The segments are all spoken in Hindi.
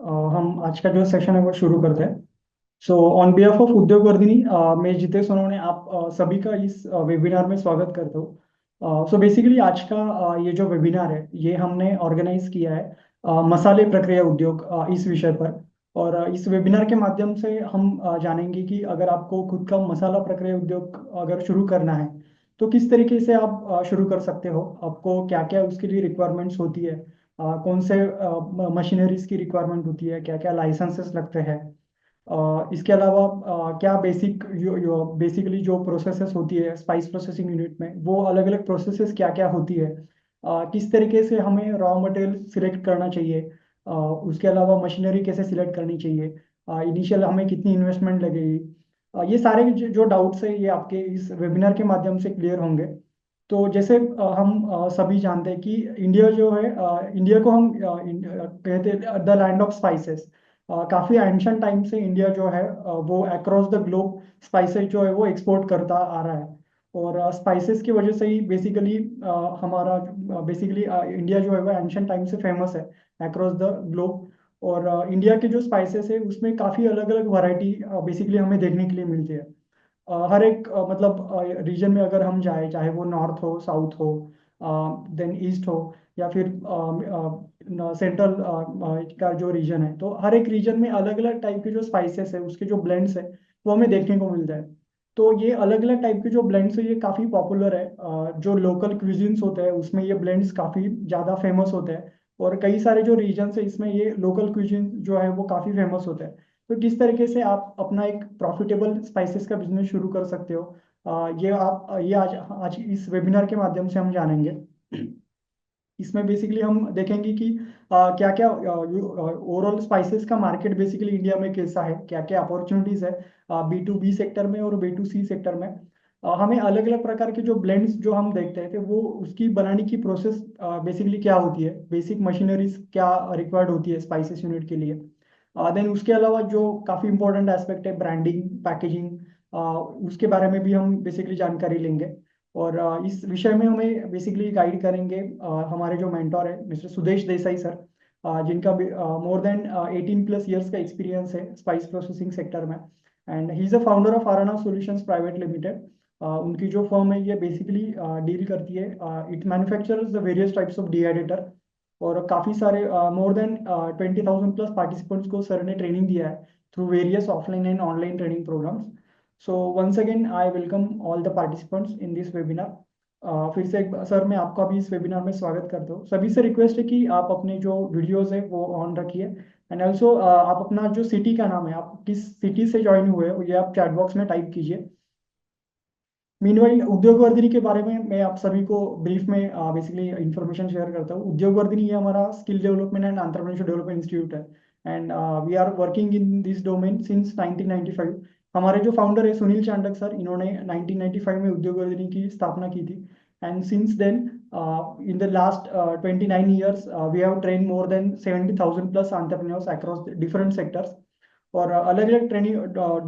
हम आज का जो सेशन है वो शुरू करते हैं। सो ऑन बिहाफ ऑफ उद्योग वर्धिनी, मैं जितेश सोनवणे आप सभी का इस वेबिनार में स्वागत करता हूँ। सो बेसिकली आज का ये जो वेबिनार है ये हमने ऑर्गेनाइज किया है मसाले प्रक्रिया उद्योग इस विषय पर। और इस वेबिनार के माध्यम से हम जानेंगे कि अगर आपको खुद का मसाला प्रक्रिया उद्योग अगर शुरू करना है तो किस तरीके से आप शुरू कर सकते हो, आपको क्या क्या उसके लिए रिक्वायरमेंट्स होती है, कौन से मशीनरीज की रिक्वायरमेंट होती है, क्या क्या लाइसेंसेस लगते हैं। इसके अलावा क्या बेसिकली जो प्रोसेसेस होती है स्पाइस प्रोसेसिंग यूनिट में, वो अलग अलग प्रोसेसेस क्या क्या होती है, किस तरीके से हमें रॉ मटेरियल सिलेक्ट करना चाहिए, उसके अलावा मशीनरी कैसे सिलेक्ट करनी चाहिए, इनिशियल हमें कितनी इन्वेस्टमेंट लगेगी। ये सारे जो डाउट्स है ये आपके इस वेबिनार के माध्यम से क्लियर होंगे। तो जैसे हम सभी जानते हैं कि इंडिया जो है, इंडिया को हम कहते हैं द लैंड ऑफ स्पाइसेस। काफी एंशंट टाइम से इंडिया जो है वो अक्रॉस द ग्लोब स्पाइसेस जो है वो एक्सपोर्ट करता आ रहा है। और स्पाइसेस की वजह से ही बेसिकली हमारा बेसिकली इंडिया जो है वो एंशंट टाइम से फेमस है अक्रॉस द ग्लोब। और इंडिया के जो स्पाइसेस है उसमें काफी अलग अलग वैरायटी बेसिकली हमें देखने के लिए मिलती है। हर एक मतलब रीजन में अगर हम जाए, चाहे वो नॉर्थ हो, साउथ हो, देन ईस्ट हो, या फिर सेंट्रल का जो रीजन है, तो हर एक रीजन में अलग अलग टाइप के जो स्पाइसेस है उसके जो ब्लेंड्स है वो हमें देखने को मिलता है। तो ये अलग अलग टाइप के जो ब्लेंड्स है ये काफ़ी पॉपुलर है। जो लोकल क्विजिन्स होते हैं उसमें ये ब्लेंड्स काफ़ी ज़्यादा फेमस होते हैं। और कई सारे जो रीजन है इसमें ये लोकल क्विजिन जो है वो काफ़ी फेमस होते हैं। तो किस तरीके से आप अपना एक प्रॉफिटेबल स्पाइसेस का बिजनेस शुरू कर सकते हो, ये आज आज इस वेबिनार के माध्यम से हम जानेंगे। इसमें बेसिकली हम देखेंगे कि क्या क्या ओवरऑल स्पाइसेस का मार्केट बेसिकली इंडिया में कैसा है, क्या क्या अपॉर्चुनिटीज है B2B सेक्टर में और B2C सेक्टर में। हमें अलग अलग प्रकार के जो ब्लेंड्स जो हम देखते थे वो उसकी बनाने की प्रोसेस बेसिकली क्या होती है, बेसिक मशीनरीज क्या रिक्वायर्ड होती है स्पाइसेस यूनिट के लिए। देन उसके अलावा जो काफ़ी इंपॉर्टेंट एस्पेक्ट है ब्रांडिंग, पैकेजिंग, उसके बारे में भी हम बेसिकली जानकारी लेंगे। और इस विषय में हमें बेसिकली गाइड करेंगे हमारे जो मेंटोर है मिस्टर सुदेश देसाई सर, जिनका मोर देन 18+ ईयर्स का एक्सपीरियंस है स्पाइस प्रोसेसिंग सेक्टर में। And he is a founder of Aarana solutions private limited. उनकी जो फर्म है ये बेसिकली डील करती है, it manufactures the various types of dehydrator. और काफ़ी सारे मोर देन 20,000+ पार्टिसिपेंट्स को सर ने ट्रेनिंग दिया है through various offline and online training programs. So once again I welcome all the participants in this webinar. फिर से सर मैं आपका भी इस वेबिनार में स्वागत करता हूँ। सभी से रिक्वेस्ट है कि आप अपने जो वीडियोस है वो ऑन रखिए। एंड ऑल्सो आप अपना जो सिटी का नाम है, आप किस सिटी से ज्वाइन हुए हो, ये आप चैट बॉक्स में टाइप कीजिए। मीनवाइल उद्योग वर्धिनी के बारे में मैं आप सभी को ब्रीफ में बेसिकली इंफॉर्मेशन शेयर करता हूँ। उद्योग वर्धिनी ये हमारा skill development and entrepreneurship development institute है। And we are working in this domain since 1995। हमारे जो फाउंडर है सुनील चांडक सर, इन्होंने 1995 में उद्योग वर्धिनी की स्थापना की थी। And since then in the last 29 years we have train more than 70,000+ entrepreneurs across different sectors. और अलग अलग ट्रेनिंग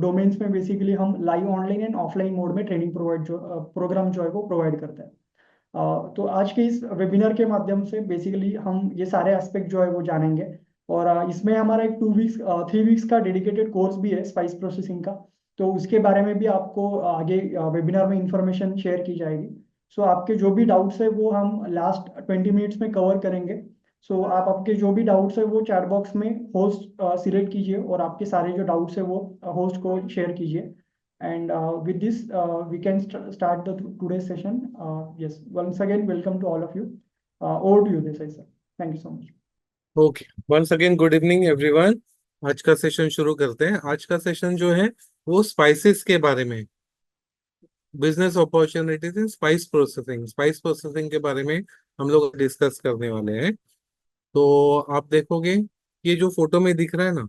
डोमेन्स में बेसिकली हम live online and offline mode में ट्रेनिंग प्रोवाइड जो प्रोग्राम जो है वो प्रोवाइड करते हैं। तो आज के इस वेबिनार के माध्यम से बेसिकली हम ये सारे एस्पेक्ट जो है वो जानेंगे। और इसमें हमारा एक 2 वीक्स 3 वीक्स का डेडिकेटेड कोर्स भी है स्पाइस प्रोसेसिंग का। तो उसके बारे में भी आपको आगे वेबिनार में इंफॉर्मेशन शेयर की जाएगी। सो आपके जो भी डाउट्स है वो हम लास्ट 20 मिनट्स में कवर करेंगे। सो आप आपके जो भी डाउट्स है वो चैट बॉक्स में होस्ट सिलेक्ट कीजिए और आपके सारे जो डाउट्स है वो होस्ट को शेयर कीजिए। And with this, we can start the today's session. Yes, once again, welcome to all of you. Over to you, Desai sir. Thank you so much. Okay, once again good evening everyone. आज का सेशन शुरू करते हैं। आज का सेशन जो है वो स्पाइसेस के बारे में, business opportunities in spice processing के बारे में हम लोग डिस्कस करने वाले हैं। तो आप देखोगे ये जो फोटो में दिख रहा है ना,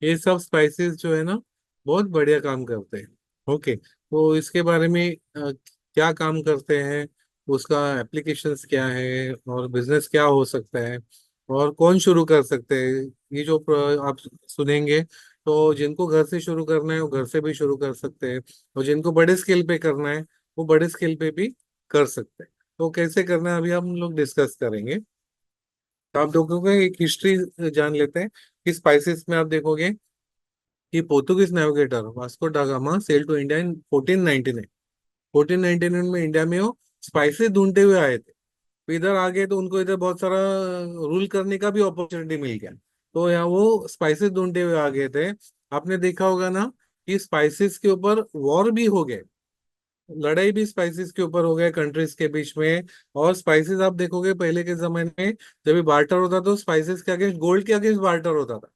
ये सब स्पाइसेस जो है ना बहुत बढ़िया काम करते हैं। ओके, तो इसके बारे में क्या काम करते हैं, उसका एप्लीकेशंस क्या है और बिजनेस क्या हो सकता है और कौन शुरू कर सकते हैं, ये जो आप सुनेंगे। तो जिनको घर से शुरू करना है वो घर से भी शुरू कर सकते हैं, और जिनको बड़े स्केल पे करना है वो बड़े स्केल पे भी कर सकते हैं। तो कैसे करना है अभी हम लोग डिस्कस करेंगे। तो आप देखोगे एक हिस्ट्री जान लेते हैं कि स्पाइसेस में आप देखोगे कि Portuguese navigator Vasco da Gama sail to India in 1499। 1499 में इंडिया में वो स्पाइसेस ढूंढते हुए आए थे। तो इधर आ गए तो उनको इधर बहुत सारा रूल करने का भी अपॉर्चुनिटी मिल गया। तो यहाँ वो स्पाइसेस ढूंढते हुए आ गए थे। आपने देखा होगा ना कि स्पाइसेस के ऊपर वॉर भी हो गए, लड़ाई भी स्पाइसेस के ऊपर हो गए कंट्रीज के बीच में। और स्पाइसेस आप देखोगे पहले के जमाने में जब भी बार्टर होता तो स्पाइसेस के अगेंस्ट गोल्ड के अगेंस्ट बार्टर होता था,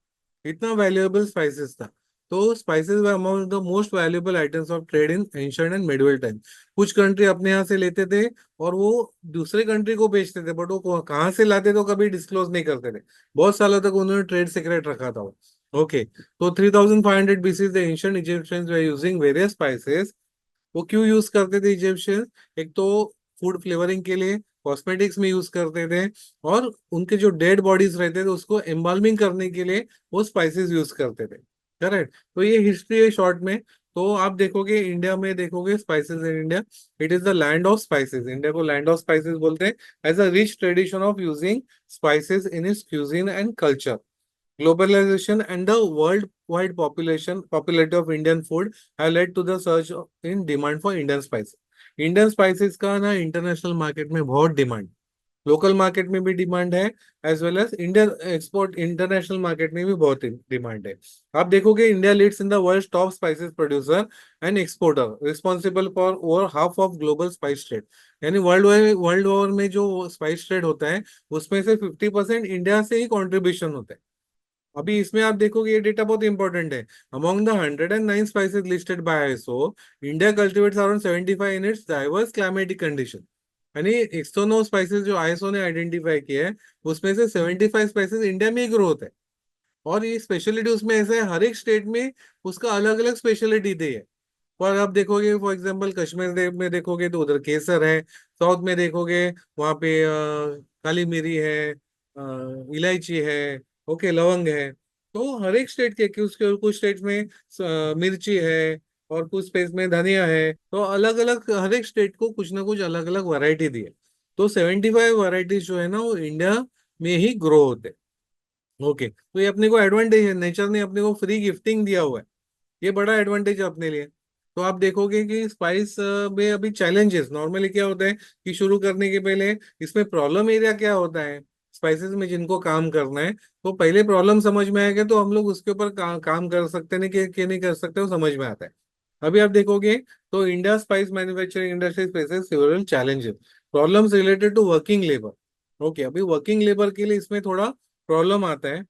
इतना वैल्यूएबल स्पाइसेस था। तो spices were among the most valuable items of trade in ancient and medieval time. कुछ कंट्री अपने यहाँ से लेते थे और वो दूसरे कंट्री को बेचते थे, बट वो कहाँ से लाते तो कभी डिस्क्लोज नहीं करते थे। बहुत सालों तक उन्होंने ट्रेड सीक्रेट रखा था वो। ओके, तो 3500 BC the ancient Egyptians were using various spices. वो क्यों यूज करते थे इजिप्शियंस? एक तो फूड फ्लेवरिंग के लिए, कॉस्मेटिक्स में यूज करते थे, और उनके जो डेड बॉडीज रहते थे उसको एम्बाल्मिंग करने के लिए वो स्पाइसेस यूज करते थे। करेक्ट। तो ये हिस्ट्री है शॉर्ट में। तो आप देखोगे इंडिया में, देखोगे spices in India, it is the land of spices. India को लैंड ऑफ स्पाइसेस बोलते हैं, as a rich tradition of using spices in its cuisine and culture. Globalization and the worldwide popularity of Indian food have led to the surge in demand for Indian spices. Indian spices का ना इंटरनेशनल मार्केट में बहुत डिमांड, लोकल मार्केट में भी डिमांड है, as well as Indian export international market में भी बहुत डिमांड है। आप देखोगे India leads in the world top spices producer and exporter, responsible for over half of global spice trade. यानी वर्ल्ड ओवर में जो स्पाइस ट्रेड होता है उसमें से 50% इंडिया से ही कॉन्ट्रीब्यूशन होता है। अभी इसमें आप देखोगे ये डेटा बहुत इंपॉर्टेंट है। Among the 109 spices listed by ISO, India cultivates around 75 in its diverse climatic condition. यानी 109 स्पाइसेस जो आईएसओ ने आइडेंटिफाई किए हैं उसमें से 75 स्पाइसेस इंडिया में ही ग्रो होते हैं। और ये स्पेशलिटी उसमें ऐसा है, हर एक स्टेट में उसका अलग अलग स्पेशलिटी दी है। और आप देखोगे फॉर एग्जांपल कश्मीर में देखोगे तो उधर केसर है, साउथ में देखोगे वहाँ पे काली मिरी है, इलायची है, ओके लवंग है। तो हर एक स्टेट के कुछ स्टेट में मिर्ची है, और कुछ स्पेस में धनिया है। तो अलग अलग हर एक स्टेट को कुछ ना कुछ अलग अलग वैरायटी दी है। तो 75 वैरायटीज जो है ना वो इंडिया में ही ग्रो होते हैं। ओके, तो ये अपने को एडवांटेज है, नेचर ने अपने को फ्री गिफ्टिंग दिया हुआ है, ये बड़ा एडवांटेज है अपने लिए। तो आप देखोगे कि स्पाइस में अभी चैलेंजेस नॉर्मली क्या होता है कि शुरू करने के पहले इसमें प्रॉब्लम एरिया क्या होता है, स्पाइसेस में जिनको काम करना है तो पहले प्रॉब्लम समझ में आएगा तो हम लोग उसके ऊपर काम कर सकते हैं कि नहीं कर सकते वो समझ में आता है। अभी आप देखोगे तो India spice manufacturing industry faces several challenges, problems related to working labour. Okay, अभी वर्किंग लेबर के लिए इसमें थोड़ा प्रॉब्लम आता है,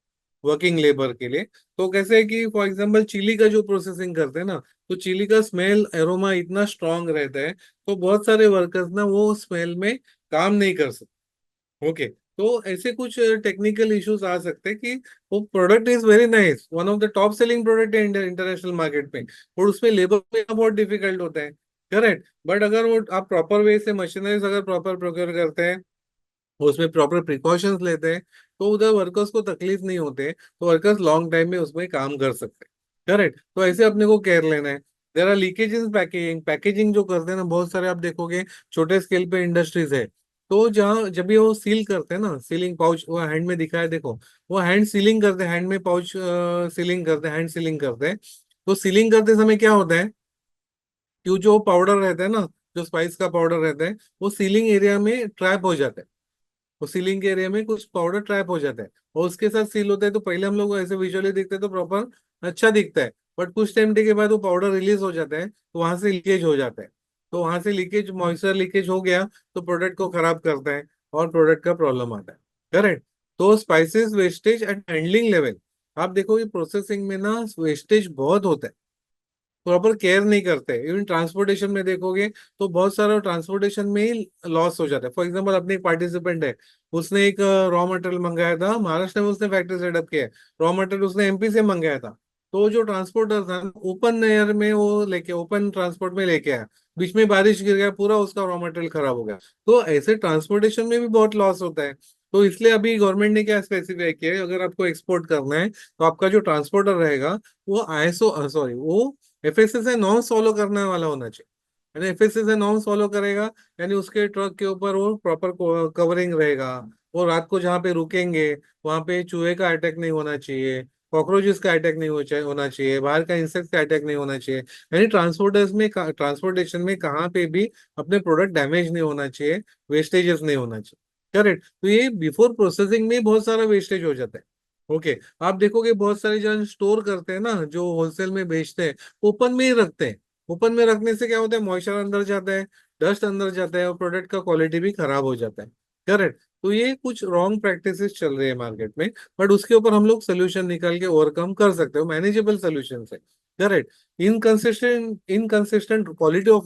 वर्किंग लेबर के लिए। तो कैसे है कि फॉर एग्जांपल चिली का जो प्रोसेसिंग करते हैं ना, तो चिली का स्मेल एरोमा इतना स्ट्रांग रहता है तो बहुत सारे वर्कर्स ना वो स्मेल में काम नहीं कर सकते। ओके, तो ऐसे कुछ टेक्निकल इश्यूज आ सकते हैं कि वो product is very nice, one of the top selling product है इंटरनेशनल मार्केट में, और उसमें लेबर में बहुत डिफिकल्ट होता है। करेक्ट। बट अगर वो आप प्रॉपर वे से मशीनरीज अगर प्रॉपर प्रोक्योर करते हैं, उसमें प्रॉपर प्रिकॉशंस लेते हैं, तो उधर वर्कर्स को तकलीफ नहीं होते, तो वर्कर्स लॉन्ग टाइम में उसमें काम कर सकते हैं। करेक्ट। तो ऐसे अपने को केयर लेना है। There are leakage in packaging, packaging जो करते हैं ना बहुत सारे आप देखोगे छोटे स्केल पे इंडस्ट्रीज है, तो जहाँ जब भी वो सील करते हैं ना, सीलिंग पाउच वो हैंड में दिखाया देखो, वो हैंड सीलिंग करते हैं, हैंड में पाउच सीलिंग करते हैं, हैंड सीलिंग करते हैं। तो सीलिंग करते समय क्या होता है कि जो पाउडर रहता है ना, जो स्पाइस का पाउडर रहता है वो सीलिंग एरिया में ट्रैप हो जाता है, वो सीलिंग के एरिया में कुछ पाउडर ट्रैप हो जाता है और उसके साथ सील होता है। तो पहले हम लोग ऐसे विजुअली दिखते हैं तो प्रॉपर अच्छा दिखता है, बट कुछ टाइम के बाद वो पाउडर रिलीज हो जाता है तो वहां से लीकेज हो जाता है। तो वहां से लीकेज, मॉइस्चर लीकेज हो गया तो प्रोडक्ट को खराब करता है और प्रोडक्ट का प्रॉब्लम आता है। करेक्ट। तो spices wastage at handling level, आप देखो कि प्रोसेसिंग में ना वेस्टेज बहुत होता है, प्रॉपर केयर नहीं करते। इवन ट्रांसपोर्टेशन में देखोगे तो बहुत सारा ट्रांसपोर्टेशन में ही लॉस हो जाता है। फॉर एग्जांपल अपने एक पार्टिसिपेंट है, उसने एक रॉ मटेरियल मंगाया था महाराष्ट्र में, उसने फैक्ट्री सेटअप किया है, रॉ मटेरियल उसने एमपी से मंगाया था। तो जो ट्रांसपोर्टर था ओपन एयर में वो लेके, ओपन ट्रांसपोर्ट में लेके आया, बीच में बारिश गिर गया, पूरा उसका रॉ मटेरियल खराब हो गया। तो ऐसे ट्रांसपोर्टेशन में भी बहुत लॉस होता है। तो इसलिए अभी गवर्नमेंट ने क्या स्पेसिफाई किया है, अगर आपको एक्सपोर्ट करना है तो आपका जो ट्रांसपोर्टर रहेगा वो आईएसओ सॉरी वो एफएसएसआई नॉर्म्स फॉलो करने वाला होना चाहिए। यानी एफएसएसआई नॉर्म्स फॉलो करेगा, यानी उसके ट्रक के ऊपर वो प्रॉपर कवरिंग रहेगा, वो रात को जहाँ पे रुकेंगे वहां पे चूहे का अटैक नहीं होना चाहिए, कॉकरोचेस का अटैक नहीं होना चाहिए, बाहर का इंसेक्ट का अटैक नहीं होना चाहिए। यानी ट्रांसपोर्टेशन में कहाँ पे भी अपने प्रोडक्ट डैमेज नहीं होना चाहिए, वेस्टेजेस नहीं होना चाहिए। करेक्ट। तो ये बिफोर प्रोसेसिंग में बहुत सारा वेस्टेज हो जाता है। ओके। आप देखोगे बहुत सारे जन स्टोर करते हैं ना, जो होलसेल में बेचते हैं, ओपन में ही रखते हैं। ओपन में रखने से क्या होता है, मॉइस्चर अंदर जाता है, डस्ट अंदर जाता है और प्रोडक्ट का क्वालिटी भी खराब हो जाता है। करेक्ट। तो ये कुछ रॉन्ग प्रैक्टिसेस चल रही है मार्केट में, बट उसके ऊपर हम लोग सोल्यूशन निकाल के ओवरकम कर सकते हो, मैनेजेबल सोल्यूशन है। Correct. Inconsistent quality of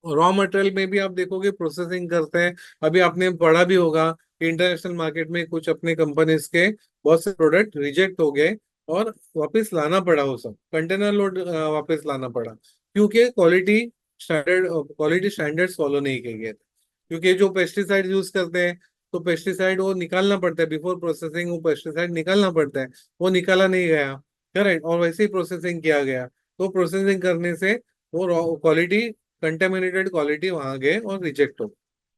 raw material में भी आप देखोगे प्रोसेसिंग करते हैं। अभी आपने पढ़ा भी होगा कि इंटरनेशनल मार्केट में कुछ अपने कंपनीज के बहुत से प्रोडक्ट रिजेक्ट हो गए और वापस लाना पड़ा, वो सब कंटेनर लोड वापस लाना पड़ा, क्योंकि क्वालिटी स्टैंडर्ड्स फॉलो नहीं किए गए थे। क्योंकि जो पेस्टिसाइड यूज करते हैं, तो पेस्टिसाइड वो निकालना पड़ता है बिफोर प्रोसेसिंग, वो पेस्टिसाइड निकालना पड़ता है, वो निकाला नहीं गया। करेक्ट। और वैसे ही प्रोसेसिंग किया गया, तो प्रोसेसिंग करने से वो क्वालिटी, कंटेमिनेटेड क्वालिटी वहां गए और रिजेक्ट हो।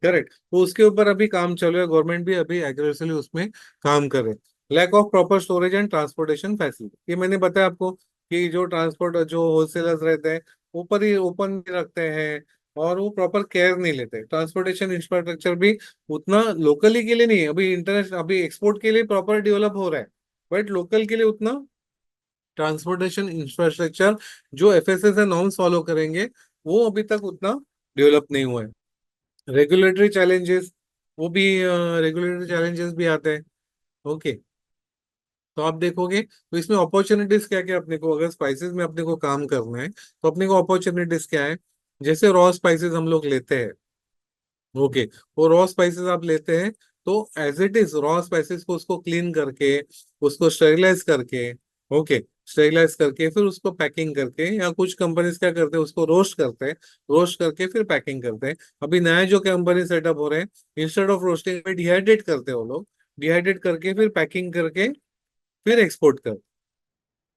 करेक्ट। तो उसके ऊपर अभी काम चल रहा है, गवर्नमेंट भी अभी एग्रेसिवली उसमें काम करे। Lack of proper storage and transportation facility, ये मैंने बताया आपको कि जो ट्रांसपोर्ट जो होलसेलर्स रहते हैं ऊपर ही ओपन रखते हैं, और वो प्रॉपर केयर नहीं लेते। ट्रांसपोर्टेशन इंफ्रास्ट्रक्चर भी उतना लोकली के लिए नहीं है, अभी इंटरनेशनल अभी एक्सपोर्ट के लिए प्रॉपर डेवलप हो रहा है, बट लोकल के लिए उतना ट्रांसपोर्टेशन इंफ्रास्ट्रक्चर जो एफएसएस नॉर्म्स फॉलो करेंगे वो अभी तक उतना डेवलप नहीं हुआ है। रेगुलेटरी चैलेंजेस, वो भी रेगुलेटरी चैलेंजेस भी आते हैं। ओके। तो आप देखोगे तो इसमें अपॉर्चुनिटीज क्या क्या अपने को, अगर स्पाइसेस में अपने को काम करना है तो अपने को अपॉर्चुनिटीज क्या है। जैसे रॉ स्पाइसेस हम लोग लेते हैं। ओके। वो रॉ स्पाइसेस आप लेते हैं, तो as it is raw spices को उसको क्लीन करके, उसको स्टेरिलाइज करके, ओके, स्टेरिलाइज करके फिर उसको पैकिंग करके, या कुछ कंपनीज क्या करते हैं उसको रोस्ट करते हैं, रोस्ट करके फिर पैकिंग करते हैं। अभी नया जो कंपनी सेटअप हो रहे हैं, इंस्टेड ऑफ रोस्टिंग में डिहाइड्रेट करते हैं वो लोग, डिहाइड्रेट करके फिर पैकिंग करके फिर एक्सपोर्ट कर,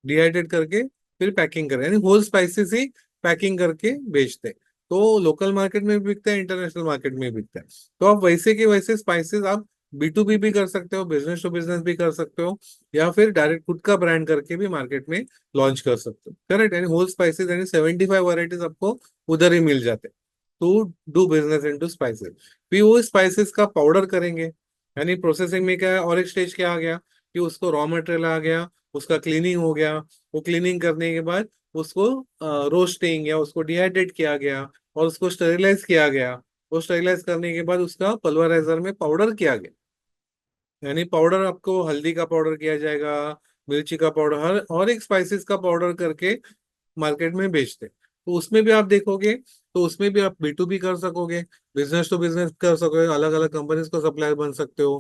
डिहाइड्रेट करके फिर पैकिंग करें, यानी होल स्पाइसेस ही पैकिंग करके बेचते हैं। तो लोकल मार्केट में भी बिकता है, इंटरनेशनल मार्केट में भी बिकता है। तो आप वैसे के वैसे स्पाइसेस आप B2B भी कर सकते हो, बिजनेस टू बिजनेस भी कर सकते हो, या फिर डायरेक्ट खुद का ब्रांड करके भी मार्केट में लॉन्च कर सकते हो। करेक्ट। यानी होल स्पाइसेस यानी 75 वैरायटीज आपको उधर ही मिल जाते हैं। To do business into spices. फिर वो स्पाइसेस का पाउडर करेंगे, यानी प्रोसेसिंग में क्या है, और एक स्टेज क्या आ गया कि उसको रॉ मटेरियल आ गया, उसका क्लीनिंग हो गया, वो क्लीनिंग करने के बाद उसको रोस्टिंग या उसको डिहाइड्रेट किया गया और उसको स्टेरिलाइज किया गया। वो स्टेरिलाइज करने के बाद उसका पल्वराइजर में पाउडर किया गया, यानी पाउडर आपको हल्दी का पाउडर किया जाएगा, मिर्ची का पाउडर, हर एक स्पाइसेस का पाउडर करके मार्केट में बेचते हैं। तो उसमें भी आप देखोगे, तो उसमें भी आप B2B कर सकोगे, बिजनेस टू बिजनेस कर सकोगे, अलग अलग कंपनीज को सप्लायर बन सकते हो,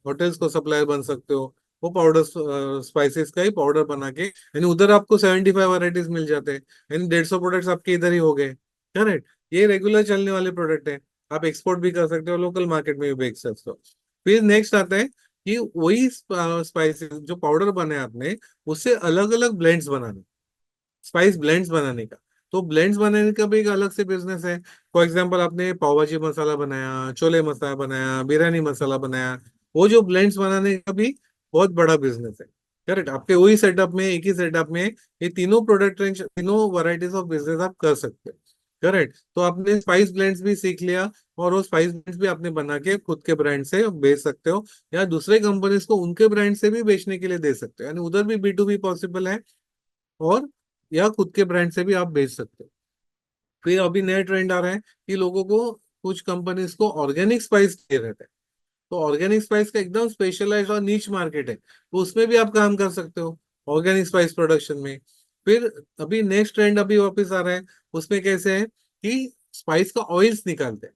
होटल्स को सप्लायर बन सकते हो। वो पाउडर स्पाइसेस का ही पाउडर बना के, यानी उधर आपको 75 वैरायटीज मिल जाते हैं, यानी 150 प्रोडक्ट्स आपके इधर ही हो गए। करेक्ट। ये रेगुलर चलने वाले प्रोडक्ट है, आप एक्सपोर्ट भी कर सकते हो, लोकल मार्केट में भी बेच सकते हो। फिर नेक्स्ट आता है कि वही स्पाइसेस जो पाउडर बने आपने, उससे अलग अलग ब्लेंड्स बनाने, स्पाइस ब्लेंड्स बनाने का। तो ब्लेंड्स बनाने का भी एक अलग से बिजनेस है। फॉर एग्जांपल आपने पाव भाजी मसाला बनाया, छोले मसाला बनाया, बिरयानी मसाला बनाया, वो जो ब्लेंड्स बनाने का भी बहुत बड़ा बिजनेस है। करेक्ट। आपके वही सेटअप में, एक ही सेटअप में ये तीनों प्रोडक्ट रेंज, तीनों वैरायटीज ऑफ बिजनेस आप कर सकते हो। करेक्ट। तो आपने स्पाइस ब्लेंड्स भी सीख लिया, और वो स्पाइस ब्लेंड्स भी आपने बना के खुद के ब्रांड से बेच सकते हो, या दूसरे कंपनीज को उनके ब्रांड से भी बेचने के लिए दे सकते हो, यानी उधर भी B2B पॉसिबल है, और या खुद के ब्रांड से भी आप बेच सकते हो। फिर अभी नया ट्रेंड आ रहा है कि लोगों को, कुछ कंपनीज को ऑर्गेनिक स्पाइस चाहिए रहता है। तो ऑर्गेनिक स्पाइस का एकदम स्पेशलाइज्ड और नीच मार्केट है, तो उसमें भी आप काम कर सकते हो, ऑर्गेनिक स्पाइस प्रोडक्शन में। फिर अभी नेक्स्ट ट्रेंड अभी वापस आ रहा है, उसमें कैसे है कि स्पाइस का ऑयल्स निकालते हैं।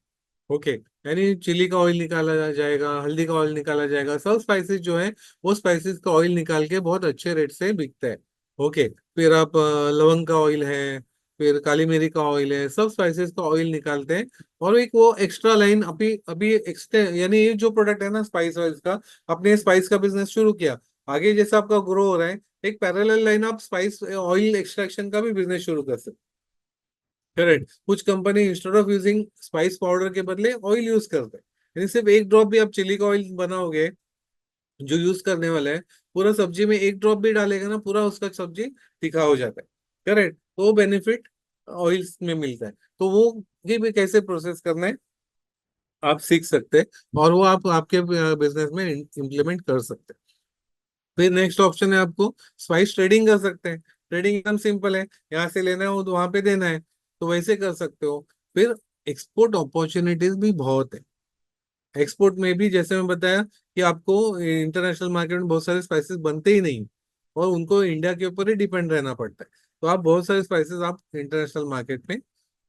ओके। यानी चिली का ऑयल निकाला जाएगा, हल्दी का ऑयल निकाला जाएगा, सब स्पाइसेस जो है वो स्पाइसेस का ऑयल निकाल के बहुत अच्छे रेट से बिकता है। ओके। फिर आप लवंग का ऑयल है, फिर काली मिरी का ऑयल है, सब स्पाइसेस का ऑयल निकालते हैं। और एक वो एक्स्ट्रा लाइन अभी अभी एक्स्ट्रा, यानी ये जो प्रोडक्ट है ना स्पाइस ऑयल का, आपने स्पाइस का बिजनेस शुरू किया, आगे जैसे आपका ग्रो हो रहा है, एक पैरेलल लाइन आप स्पाइस ऑयल एक्सट्रैक्शन का भी बिजनेस शुरू कर सकते करेक्ट। कुछ company instead of using spice powder के बदले ऑयल यूज करते हैं, यानी सिर्फ एक ड्रॉप भी आप चिली का ऑयल बनाओगे जो यूज करने वाला है, पूरा सब्जी में एक ड्रॉप भी डालेगा ना, पूरा उसका सब्जी तीखा हो जाता है। करेक्ट, तो वो बेनिफिट ऑयल्स में मिलता है। तो वो ये भी कैसे प्रोसेस करना है आप सीख सकते हैं, और वो आप आपके बिजनेस में इम्प्लीमेंट कर सकते हैं। फिर नेक्स्ट ऑप्शन है आपको स्पाइस ट्रेडिंग कर सकते हैं। ट्रेडिंग एकदम सिंपल है, यहाँ से लेना हो तो वहां पे देना है, तो वैसे कर सकते हो। फिर एक्सपोर्ट अपॉर्चुनिटीज भी बहुत है। एक्सपोर्ट में भी जैसे मैं बताया कि आपको इंटरनेशनल मार्केट में बहुत सारे स्पाइसेस बनते ही नहीं, और उनको इंडिया के ऊपर ही डिपेंड रहना पड़ता है। तो आप बहुत सारे स्पाइसेस आप इंटरनेशनल मार्केट में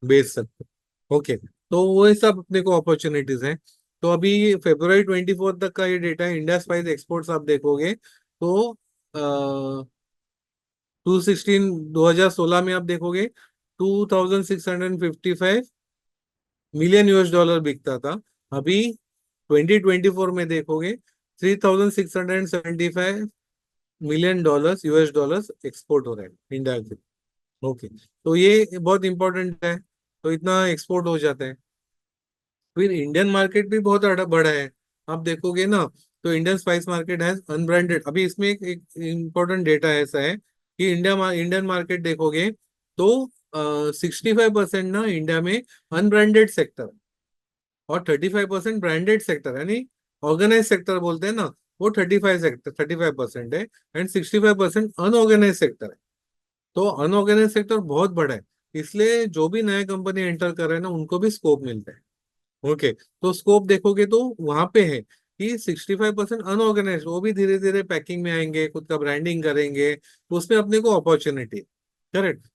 बेच सकते हो। ओके, तो वो सब अपने को अपॉर्चुनिटीज हैं। तो अभी February 24 तक का ये डेटा है, इंडिया स्पाइस एक्सपोर्ट्स आप देखोगे तो 2016 में आप देखोगे 2655 मिलियन US डॉलर बिकता था। अभी 2024 में देखोगे 3675 मिलियन US डॉलर्स एक्सपोर्ट हो रहे हैं इंडिया के। ओके, तो ये बहुत इंपॉर्टेंट है, तो इतना एक्सपोर्ट हो जाता है। फिर इंडियन मार्केट भी बहुत बड़ा है। आप देखोगे ना, तो इंडियन स्पाइस मार्केट है अनब्रांडेड। अभी इसमें एक इम्पोर्टेंट डेटा ऐसा है कि इंडियन मार्केट देखोगे तो 65% ना इंडिया में अनब्रांडेड सेक्टर, और 35% ब्रांडेड सेक्टर, यानी ऑर्गेनाइज सेक्टर बोलते हैं ना, वो 35% है, एंड 65% अनऑर्गेनाइज सेक्टर है। तो अनऑर्गेनाइज सेक्टर बहुत बड़ा है, इसलिए जो भी नया कंपनी एंटर कर रहे हैं ना, उनको भी स्कोप मिलता है। ओके, तो स्कोप देखोगे तो वहां पे है कि 65% अनऑर्गेनाइज, वो भी धीरे धीरे पैकिंग में आएंगे, खुद का ब्रांडिंग करेंगे, तो उसमें अपने को अपॉर्चुनिटी। करेक्ट।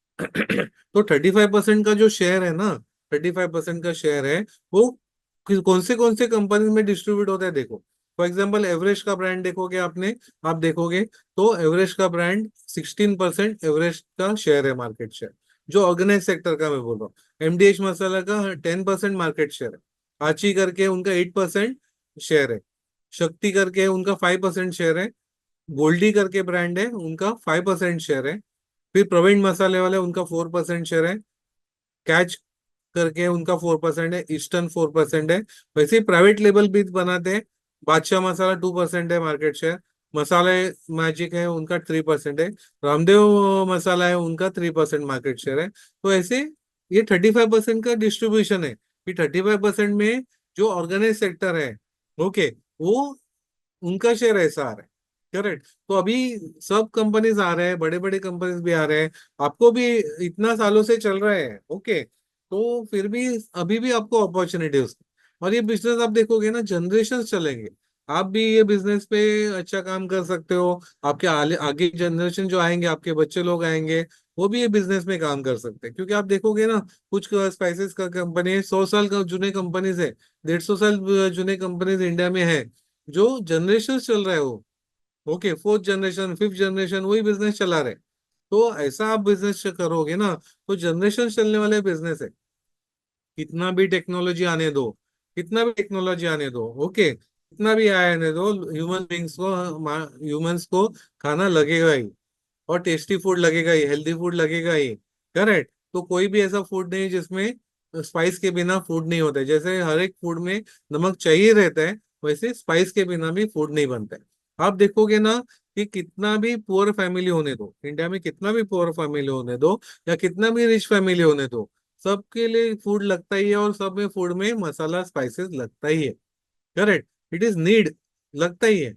तो 35% का जो शेयर है ना, 35% का शेयर है, वो कौन से कंपनी में डिस्ट्रीब्यूट होता है देखो। फॉर एग्जाम्पल एवरेस्ट का ब्रांड देखोगे आपने, आप देखोगे तो एवरेस्ट का ब्रांड 16% एवरेस्ट का शेयर है, मार्केट शेयर, जो ऑर्गेनाइज सेक्टर का मैं बोल रहा हूँ। एमडीएच मसाला का 10% मार्केट शेयर है। आची करके उनका 8% शेयर है। शक्ति करके उनका 5% शेयर है। गोल्डी करके ब्रांड है, उनका 5% शेयर है। फिर प्रवीण मसाले वाले उनका 4% शेयर है। कैच करके उनका 4% है। ईस्टर्न 4% है। वैसे ही प्राइवेट लेबल भी बनाते हैं। बादशाह मसाला 2% है मार्केट शेयर। मसाला मैजिक है, उनका 3% है। रामदेव मसाला है, उनका 3% मार्केट शेयर है। तो ऐसे ये 35% का डिस्ट्रीब्यूशन है कि 35% में जो ऑर्गेनाइज सेक्टर है, ओके, वो उनका शेयर ऐसा आ रहा है। करेक्ट, तो अभी सब कंपनीज आ रहे हैं, बड़े बड़े कंपनीज भी आ रहे हैं, आपको भी इतना सालों से चल रहा है। ओके, तो फिर भी अभी भी आपको अपॉर्चुनिटी है उसकी। और ये बिजनेस आप देखोगे ना, जनरेशन चलेंगे। आप भी ये बिजनेस पे अच्छा काम कर सकते हो। आपके आगे जनरेशन जो आएंगे, आपके बच्चे लोग आएंगे, वो भी ये बिजनेस में काम कर सकते हैं। क्योंकि आप देखोगे ना, कुछ स्पाइसेस का कंपनी है, 100 साल का जुने कंपनीज है, 150 साल जुने कंपनीज इंडिया में है, जो जनरेशन चल रहा है वो। Okay, fourth generation, fifth generation वही बिजनेस चला रहे। तो ऐसा आप बिजनेस करोगे ना, तो जनरेशन चलने वाले बिजनेस है। कितना भी टेक्नोलॉजी आने दो, कितना भी टेक्नोलॉजी आने दो, ओके, कितना भी आने दो, ह्यूमंस को खाना लगेगा ही, और टेस्टी फूड लगेगा ही, हेल्दी फूड लगेगा ही। करेक्ट, तो कोई भी ऐसा फूड नहीं जिसमें स्पाइस के बिना फूड नहीं होता है। जैसे हर एक फूड में नमक चाहिए रहता है, वैसे स्पाइस के बिना भी फूड नहीं बनता है। आप देखोगे ना कि कितना भी पुअर फैमिली होने दो इंडिया में, कितना भी पुअर फैमिली होने दो या कितना भी रिच फैमिली होने दो, सबके लिए फूड लगता ही है, और सब में फूड में मसाला स्पाइसेस लगता ही है। करेक्ट, इट इज नीड, लगता ही है।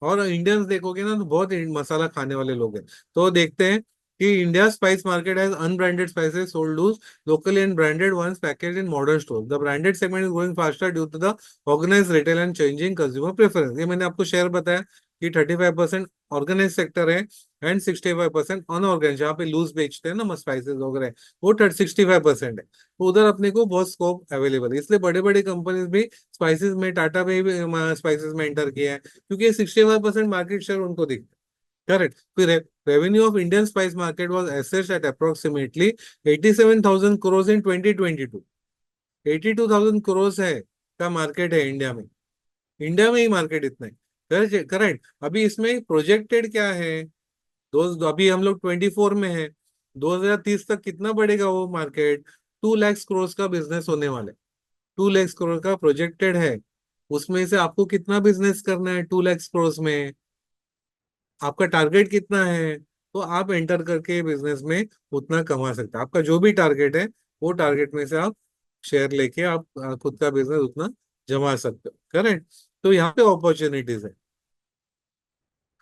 और इंडियंस देखोगे ना, तो बहुत मसाला खाने वाले लोग हैं। तो देखते हैं कि India spice market has unbranded spices sold loose locally and branded ones packaged in modern stores. The branded segment is growing faster due to the organized retail and changing consumer preference. ये मैंने आपको शेयर बताया कि 35% ऑर्गेनाइज सेक्टर है, एंड 65% अनऑर्गेनाइज, जहाँ पे लूज बेचते हैं ना स्पाइसेस वगैरह, वो 65% है। तो उधर अपने को बहुत स्कोप अवेलेबल है, इसलिए बड़े बड़े कंपनीज भी स्पाइसेस में, टाटा भी स्पाइसेस में एंटर किया है, क्योंकि 65% मार्केट शेयर उनको दिखता है। करेक्ट, फिर revenue of Indian spice market was assessed at approximately 87,000 crores in 2022। 82,000 crores है का मार्केट है इंडिया में। इंडिया में ही मार्केट इतना है। करेक्ट करेक्ट, अभी इसमें प्रोजेक्टेड क्या है, दो अभी हम लोग 24 में है, 2030 तक कितना बढ़ेगा वो मार्केट, 2 लाख करोड़ का बिजनेस होने वाला है, 2 लाख करोड़ का प्रोजेक्टेड है। उसमें से आपको कितना बिजनेस करना है 2 लाख करोड़ में, आपका टारगेट कितना है, तो आप एंटर करके बिजनेस में उतना कमा सकते हैं। आपका जो भी टारगेट है वो टारगेट में से आप शेयर लेके आप खुद का बिजनेस उतना जमा सकते हो, करेक्ट। तो यहाँ पे अपॉर्चुनिटीज है।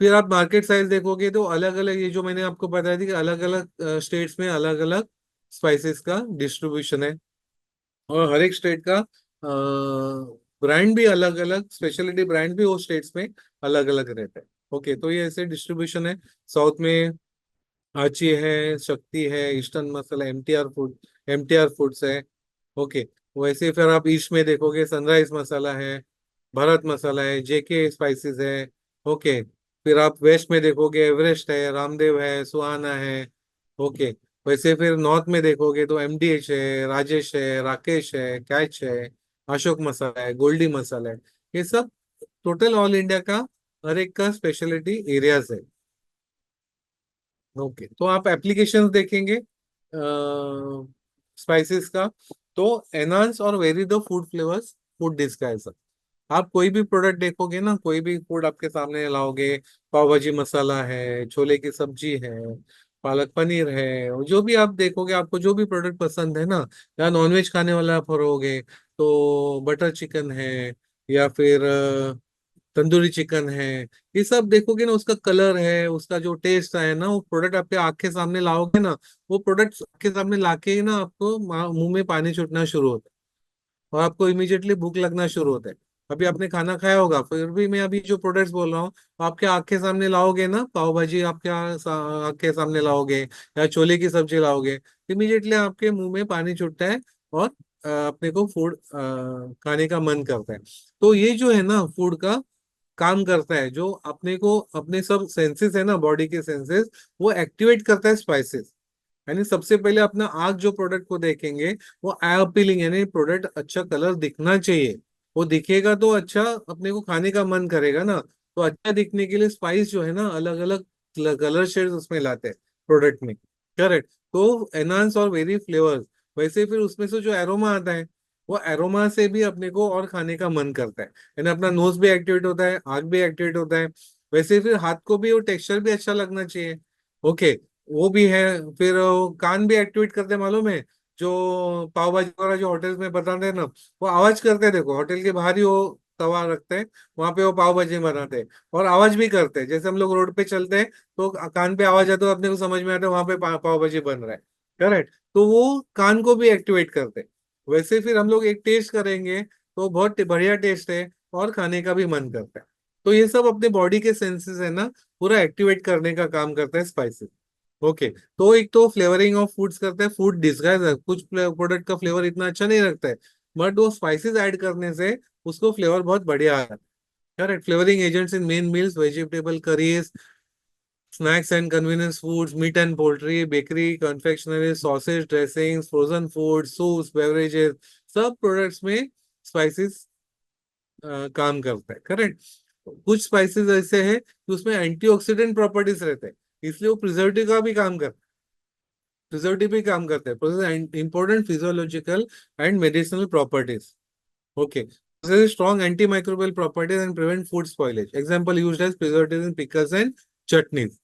फिर आप मार्केट साइज देखोगे तो अलग अलग, ये जो मैंने आपको बताया थी कि अलग अलग स्टेट्स में अलग अलग स्पाइसेस का डिस्ट्रीब्यूशन है, और हर एक स्टेट का ब्रांड भी अलग अलग, स्पेशलिटी ब्रांड भी वो स्टेट्स में अलग अलग रहता है। ओके, तो ये ऐसे डिस्ट्रीब्यूशन है। साउथ में आची है, शक्ति है, ईस्टर्न मसाला, एमटीआर फूड्स है। ओके, वैसे फिर आप ईस्ट में देखोगे सनराइज मसाला है, भारत मसाला है, जेके स्पाइसेस है। ओके, फिर आप वेस्ट में देखोगे एवरेस्ट है, रामदेव है, सुहाना है। ओके, वैसे फिर नॉर्थ में देखोगे तो एमडीएच है, राजेश है, राकेश है, कैच है, अशोक मसाला है, गोल्डी मसाला है। ये सब टोटल ऑल इंडिया का हर एक का स्पेशलिटी एरियाज है। ओके, तो आप एप्लीकेशंस देखेंगे स्पाइसेस का, तो एनहांस और vary the food flavours, food disguiser. आप कोई भी प्रोडक्ट देखोगे ना, कोई भी फूड आपके सामने लाओगे, पाव भाजी मसाला है, छोले की सब्जी है, पालक पनीर है, और जो भी आप देखोगे, आपको जो भी प्रोडक्ट पसंद है ना, या नॉनवेज खाने वाला आप रहोगे तो बटर चिकन है, या फिर तंदूरी चिकन है, ये सब देखोगे ना, उसका कलर है, उसका जो टेस्ट है ना, वो प्रोडक्ट आपके आंख के सामने लाओगे ना, वो प्रोडक्ट आपके सामने लाके ही ना आपको मुंह में पानी छूटना शुरू होता है, और आपको इमीडिएटली भूख लगना शुरू होता है। अभी आपने खाना खाया होगा, फिर भी मैं अभी जो प्रोडक्ट्स बोल रहा हूँ आपके आंख के सामने लाओगे ना, पाव भाजी आपके आंख के सामने लाओगे, या छोले की सब्जी लाओगे, इमीडिएटली आपके मुंह में पानी छूटता है, और अपने को फूड खाने का मन करता है। तो ये जो है ना फूड का काम करता है, जो अपने को अपने सब सेंसेस है ना, बॉडी के सेंसेस, वो एक्टिवेट करता है स्पाइसेस। यानी सबसे पहले अपना आंख जो प्रोडक्ट को देखेंगे वो आई अपीलिंग, यानी प्रोडक्ट अच्छा कलर दिखना चाहिए, वो दिखेगा तो अच्छा अपने को खाने का मन करेगा ना। तो अच्छा दिखने के लिए स्पाइस जो है ना अलग अलग कलर शेड्स उसमें लाते हैं प्रोडक्ट में, करेक्ट। तो एनहांस और वेरी फ्लेवर्स, वैसे फिर उसमें से जो एरोमा आता है, वो एरोमा से भी अपने को और खाने का मन करता है, यानी अपना नोज भी एक्टिवेट होता है, आंख भी एक्टिवेट होता है। वैसे फिर हाथ को भी वो टेक्सचर भी अच्छा लगना चाहिए। ओके, वो भी है। फिर कान भी एक्टिवेट करते हैं, मालूम है, जो पाव भाजी वाला जो होटल्स में बताते हैं ना, वो आवाज करते हैं, देखो होटल के बाहर ही वो तवा रखते हैं, वहां पे वो पाव भाजी बनाते हैं, और आवाज भी करते हैं, जैसे हम लोग रोड पे चलते हैं तो कान पे आवाज आती है तो अपने को समझ में आता है वहां पे पाव भाजी बन रहा है, करेक्ट। तो वो कान को भी एक्टिवेट करते हैं। वैसे फिर हम लोग एक टेस्ट करेंगे तो बहुत बढ़िया टेस्ट है, और खाने का भी मन करता है। तो ये सब अपने बॉडी के सेंसेस है ना, पूरा एक्टिवेट करने का काम करता है स्पाइसेस। ओके, तो एक तो फ्लेवरिंग ऑफ फूड्स करता है, फूड डिस्गाइज है, कुछ प्रोडक्ट का फ्लेवर इतना अच्छा नहीं लगता है, बट वो स्पाइसेस ऐड करने से उसको फ्लेवर बहुत बढ़िया आता है, correct. Flavouring agents in main meals, vegetable curries, snacks and convenience foods, meat and poultry, bakery, confectionery, sauces, dressings, frozen food, soups, beverages, सब प्रोडक्ट्स में स्पाइसेस काम करता है, करेक्ट। कुछ स्पाइसेस ऐसे हैं कि उसमें एंटीऑक्सीडेंट प्रॉपर्टीज रहते हैं, इसलिए वो प्रिजर्वेटिव का भी काम करता है, प्रिजर्वेटिव भी काम करते हैं, possesses important physiological and medicinal properties. Okay, possesses strong antimicrobial properties and prevent food spoilage. Example used as preservatives in pickles and chutneys.